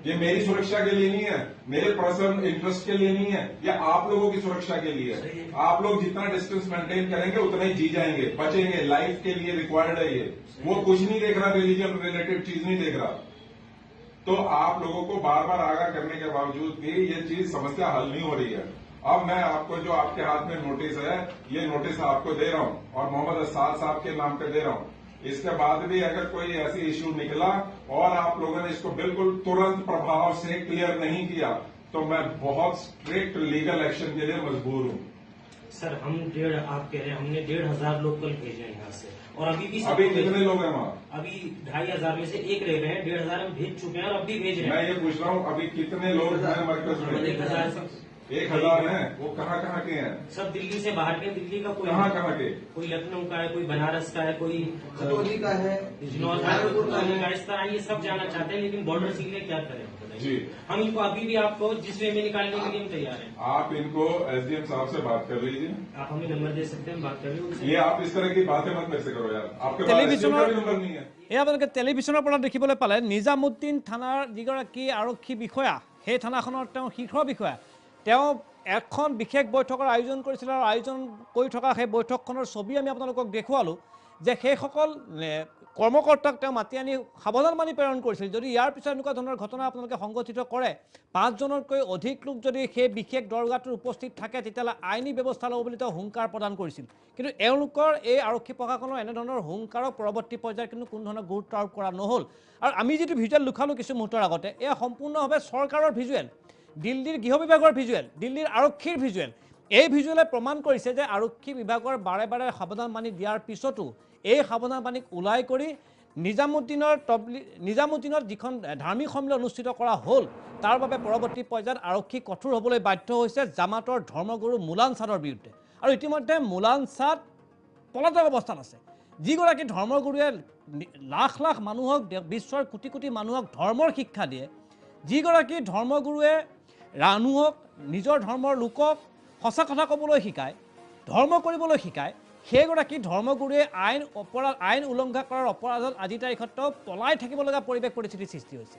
ये मेरी सुरक्षा के लिए नहीं है, मेरे पर्सनल इंटरेस्ट के लिए नहीं है, ये आप लोगों की सुरक्षा के लिए है। आप लोग जितना डिस्टेंस मेंटेन करेंगे उतना ही जी जाएंगे, बचेंगे, लाइफ के लिए रिक्वायर्ड है ये। वो कुछ नहीं देख रहा, रिलीजन रिलेटेड चीज नहीं देख रहा। तो आप लोगों को बार बार आगाह करने के बावजूद भी ये चीज समस्या हल नहीं हो रही है। अब मैं आपको जो आपके हाथ में नोटिस है, ये नोटिस आपको दे रहा हूं और मोहम्मद असाद साहब के नाम पे दे रहा हूं। इसके बाद भी अगर कोई ऐसी इश्यू निकला और आप लोगों ने इसको बिल्कुल तुरंत प्रभाव से क्लियर नहीं किया तो मैं बहुत स्ट्रिक्ट लीगल एक्शन के लिए मजबूर हूं। सर हम आप कह रहे हैं हमने 1,500 लोग कल भेजे हैं यहाँ से और अभी भी कितने लोग हैं वहाँ? अभी 2,500 में से एक रह गए हैं, 1,500 हम भेज चुके हैं और अब भी भेज रहे हैं। मैं ये पूछ रहा हूँ अभी कितने लोग हैं मरकज में? 1,000 हैं। वो कहाँ के हैं? सब दिल्ली से बाहर के, दिल्ली का कोई कहाँ के? कोई लखनऊ का है, कोई बनारस का है, कोई खतौली का है, इस तरह ये सब जाना चाहते हैं, लेकिन बॉर्डर सील क्या करें जी। हम इनको अभी भी आपको जिस वे में निकालने के लिए हम तैयार हैं। आप इनको एसडीएम साहब से बात कर लीजिए। आप हमें नंबर दे सकते हैं, बात कर लीजिए। ये आप इस तरह की बातें मत मेरे से करो यार, आपके पास टेलीविजन SDM का भी नंबर नहीं है। এই আপোনালোকে টেলিভিশ্যনৰ পৰা দেখিবলৈ পালে নিজামুদ্দিন থানাৰ যিগৰাকী আৰক্ষী বিষয়া, সেই থানাখনৰ তেওঁ শীৰ্ষ বিষয়া, তেওঁ এখন বিশেষ বৈঠকৰ আয়োজন কৰিছিল আৰু আয়োজন কৰি থকা সেই বৈঠকখনৰ ছবি আমি আপোনালোকক দেখুৱালোঁ যে সেইসকল কৰ্মকৰ্তাক তেওঁ মাতি আনি সাৱধানবাণী প্ৰেৰণ কৰিছিল। যদি ইয়াৰ পিছত এনেকুৱা ধৰণৰ ঘটনা আপোনালোকে সংঘটিত কৰে, 5জনতকৈ অধিক লোক যদি সেই বিশেষ দৰগাটোত উপস্থিত থাকে তেতিয়াহ'লে আইনী ব্যৱস্থা ল'ব বুলি তেওঁ হুংকাৰ প্ৰদান কৰিছিল। কিন্তু এওঁলোকৰ এই আৰক্ষী প্ৰশাসনৰ এনেধৰণৰ হুংকাৰক পৰৱৰ্তী পৰ্যায়ত কিন্তু কোনো ধৰণৰ গুৰুত্ব আৰোপ কৰা নহ'ল। আৰু আমি যিটো ভিজুৱেল লুখালোঁ কিছু মুহূৰ্তৰ আগতে, এয়া সম্পূৰ্ণভাৱে চৰকাৰৰ ভিজুৱেল, দিল্লীৰ গৃহ বিভাগৰ ভিজুৱেল, দিল্লীৰ আৰক্ষীৰ ভিজুৱেল। এই ভিজুৱেলে প্ৰমাণ কৰিছে যে আৰক্ষী বিভাগৰ বাৰে বাৰে সাৱধানবাণী দিয়াৰ পিছতো এই সাৱধানবাণীক ওলাই কৰি নিজামুদ্দিনত যিখন ধাৰ্মিক সন্মিলন অনুষ্ঠিত কৰা হ'ল তাৰ বাবে পৰৱৰ্তী পৰ্যায়ত আৰক্ষী কঠোৰ হ'বলৈ বাধ্য হৈছে জামাতৰ ধৰ্মগুৰু মুলান ছাদৰ বিৰুদ্ধে। আৰু ইতিমধ্যে মুলান ছাদ পলাতক অৱস্থাত আছে। যিগৰাকী ধৰ্মগুৰুৱে লাখ লাখ মানুহক, বিশ্বৰ কোটি কোটি মানুহক ধৰ্মৰ শিক্ষা দিয়ে, যিগৰাকী ধৰ্মগুৰুৱে মানুহক নিজৰ ধৰ্মৰ লোকক সঁচা কথা ক'বলৈ শিকায়, ধৰ্ম কৰিবলৈ শিকায়, সেইগৰাকী ধৰ্মগুৰুৱে আইন উলংঘা কৰাৰ অপৰাধত আজিৰ তাৰিখত পলাই থাকিব লগা পৰিৱেশ পৰিস্থিতিৰ সৃষ্টি হৈছে।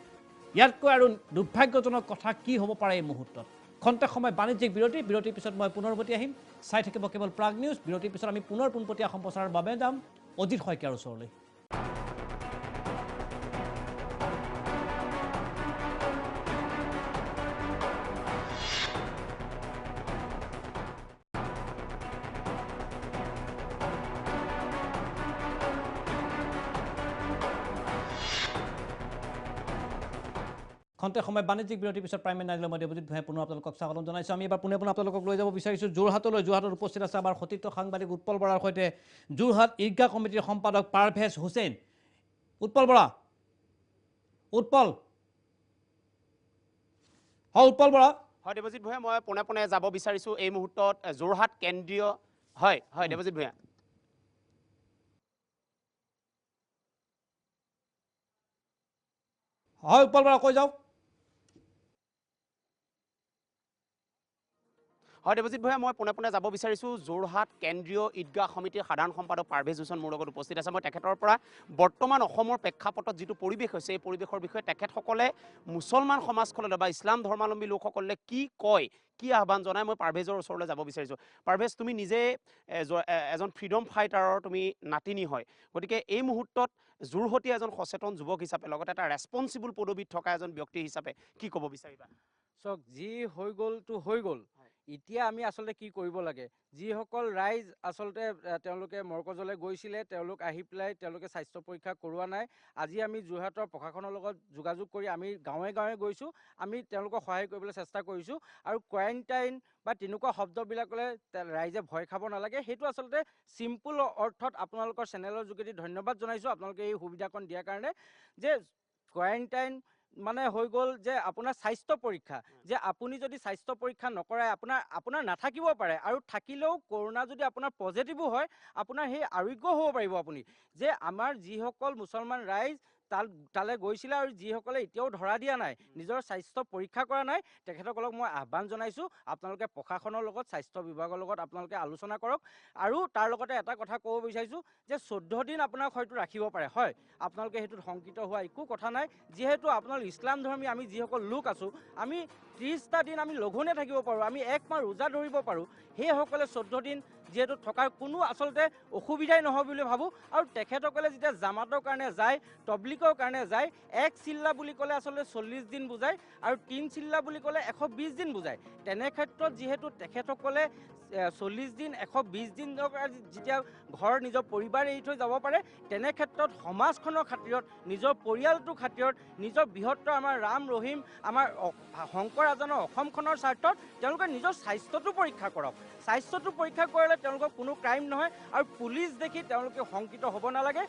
ইয়াতকৈ আৰু দুৰ্ভাগ্যজনক কথা কি হ'ব পাৰে এই মুহূৰ্তত। খন্তেক সময় বাণিজ্যিক বিৰতিৰ পিছত মই পুনৰ উভতি আহিম। চাই থাকিব কেৱল প্ৰাগ নিউজ। বিৰতিৰ পিছত আমি পুনৰ পোনপটীয়া সম্প্ৰচাৰৰ বাবে যাম অজিত শইকীয়াৰ ওচৰলৈ। খন্তেক সময় বাণিজ্যিক বিৰতিৰ পিছত প্ৰাইম নাইলৈ মই দেৱজিৎ ভূঞাই পুনৰ আপোনালোকক স্বাগতম জনাইছোঁ। আমি এবাৰ পোনে আপোনালোকক লৈ যাব বিচাৰিছোঁ যোৰহাটলৈ। যোৰহাটত উপস্থিত আছে আমাৰ সতীৰ্থ সাংবাদিক উৎপল বৰাৰ সৈতে যোৰহাট ঈদগাহ কমিটিৰ সম্পাদক পাৰভেজ হুছেইন। উৎপল বৰা, উৎপল বৰা। হয় দেৱজিৎ ভূঞা, মই পোনে যাব বিচাৰিছোঁ এই মুহূৰ্তত যোৰহাট কেন্দ্ৰীয়। হয় দেৱজিৎ ভূঞা। হয় উৎপল বৰা, কৈ যাওক। হয় দেৱজিৎ ভূঞা, মই পোনে যাব বিচাৰিছোঁ যোৰহাট কেন্দ্ৰীয় ঈদগাহ সমিতিৰ সাধাৰণ সম্পাদক পাৰভেজ হুছেইন মোৰ লগত উপস্থিত আছে। মই তেখেতৰ পৰা বৰ্তমান অসমৰ প্ৰেক্ষাপটত যিটো পৰিৱেশ হৈছে এই পৰিৱেশৰ বিষয়ে তেখেতসকলে মুছলমান সমাজখনলৈ বা ইছলাম ধৰ্মাৱলম্বী লোকসকলে কি কয়, কি আহ্বান জনায়, মই পাৰভেজৰ ওচৰলৈ যাব বিচাৰিছোঁ। পাৰভেজ, তুমি নিজে এজন ফ্ৰীডম ফাইটাৰৰ তুমি নাতিনী হয়, গতিকে এই মুহূৰ্তত যোৰহতীয়া এজন সচেতন যুৱক হিচাপে লগতে এটা ৰেছপনচিবল পদবীত থকা এজন ব্যক্তি হিচাপে কি ক'ব বিচাৰিবা? চাওক, যি হৈ গ'লতো হৈ গ'ল। এতিয়া আমি আচলতে কি কৰিব লাগে, যিসকল ৰাইজ আচলতে তেওঁলোকে মৰকজলৈ গৈছিলে তেওঁলোক আহি পেলাই তেওঁলোকে স্বাস্থ্য পৰীক্ষা কৰোৱা নাই। আজি আমি যোৰহাটৰ প্ৰশাসনৰ লগত যোগাযোগ কৰি আমি গাঁৱে গাঁৱে গৈছোঁ, আমি তেওঁলোকক সহায় কৰিবলৈ চেষ্টা কৰিছোঁ। আৰু কোৱাৰেণ্টাইন বা তেনেকুৱা শব্দবিলাকলৈ ৰাইজে ভয় খাব নালাগে, সেইটো আচলতে চিম্পুল অৰ্থত আপোনালোকৰ চেনেলৰ যোগেদি ধন্যবাদ জনাইছোঁ আপোনালোকে এই সুবিধাকণ দিয়াৰ কাৰণে। যে কোৱাৰেণ্টাইন মানে হৈ গ'ল যে আপোনাৰ স্বাস্থ্য পৰীক্ষা, যে আপুনি যদি স্বাস্থ্য পৰীক্ষা নকৰাই আপোনাৰ নাথাকিব পাৰে, আৰু থাকিলেও কৰোণা যদি আপোনাৰ পজিটিভো হয় আপোনাৰ সেই আৰোগ্য হ'ব পাৰিব আপুনি। যে আমাৰ যিসকল মুছলমান ৰাইজ তালৈ গৈছিলে আৰু যিসকলে এতিয়াও ধৰা দিয়া নাই, নিজৰ স্বাস্থ্য পৰীক্ষা কৰা নাই, তেখেতসকলক মই আহ্বান জনাইছোঁ আপোনালোকে প্ৰশাসনৰ লগত স্বাস্থ্য বিভাগৰ লগত আপোনালোকে আলোচনা কৰক। আৰু তাৰ লগতে এটা কথা ক'ব বিচাৰিছোঁ যে 14 দিন আপোনাক হয়তো ৰাখিব পাৰে, হয়, আপোনালোকে সেইটোত শংকিত হোৱা একো কথা নাই। যিহেতু আপোনালোক ইছলাম ধৰ্মী আমি যিসকল লোক আছোঁ, আমি 30টা দিন আমি লঘোণে থাকিব পাৰোঁ, আমি 1 মাহ ৰোজা ধৰিব পাৰোঁ। সেইসকলে 14 দিন যিহেতু থকাৰ কোনো আচলতে অসুবিধাই নহয় বুলি ভাবোঁ। আৰু তেখেতসকলে যেতিয়া জামাতৰ কাৰণে যায়, তবলিকৰ কাৰণে যায়, 1 চিল্লা বুলি ক'লে আচলতে 40 দিন বুজায় আৰু 3 চিল্লা বুলি ক'লে 120 দিন বুজায়। তেনে ক্ষেত্ৰত যিহেতু তেখেতসকলে 40 দিন 120 দিন যেতিয়া ঘৰ নিজৰ পৰিবাৰ এৰি থৈ যাব পাৰে, তেনে ক্ষেত্ৰত সমাজখনৰ খাতিৰত, নিজৰ পৰিয়ালটোৰ খাতিৰত, নিজৰ বৃহত্তৰ আমাৰ ৰাম ৰহিম আমাৰ শংকৰ ৰাজনৰ অসমখনৰ স্বাৰ্থত তেওঁলোকে নিজৰ স্বাস্থ্যটো পৰীক্ষা কৰক। স্বাস্থ্যটো পৰীক্ষা কৰিলে তেওঁলোকৰ কোনো ক্ৰাইম নহয় আৰু পুলিচ দেখি তেওঁলোকে শংকিত হ'ব নালাগে।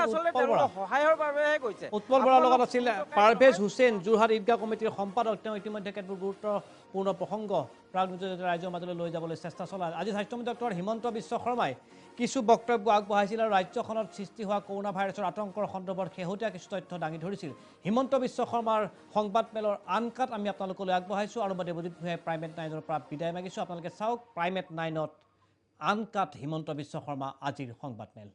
আচলতে তেওঁলোকৰ সহায়ৰ বাবেহে গৈছে। উৎপল বৰাৰ লগত আছিল পাৰভেজ হুছেইন, যোৰহাট ঈদগাহ কমিটিৰ সম্পাদক। তেওঁ ইতিমধ্যে কেতবোৰ গুৰুত্বপূৰ্ণ প্ৰসংগ ৰাইজৰ মাজলৈ লৈ যাবলৈ চেষ্টা চলায়। আজি স্বাস্থ্যমন্ত্ৰী ডক্টৰ হিমন্ত বিশ্ব শৰ্মাই কিছু বক্তব্য আগবঢ়াইছিল আৰু ৰাজ্যখনত সৃষ্টি হোৱা কৰোনা ভাইৰাছৰ আতংকৰ সন্দৰ্ভত শেহতীয়া কিছু তথ্য দাঙি ধৰিছিল। হিমন্ত বিশ্ব শৰ্মাৰ সংবাদমেলৰ আনকাট আমি আপোনালোকলৈ আগবঢ়াইছোঁ আৰু মই দেৱজিৎ ভূঞাই প্ৰাইমেট 9ৰ পৰা বিদায় মাগিছোঁ। আপোনালোকে চাওক প্ৰাইমেট 9ত আনকাট হিমন্ত বিশ্ব শৰ্মা আজিৰ সংবাদমেল।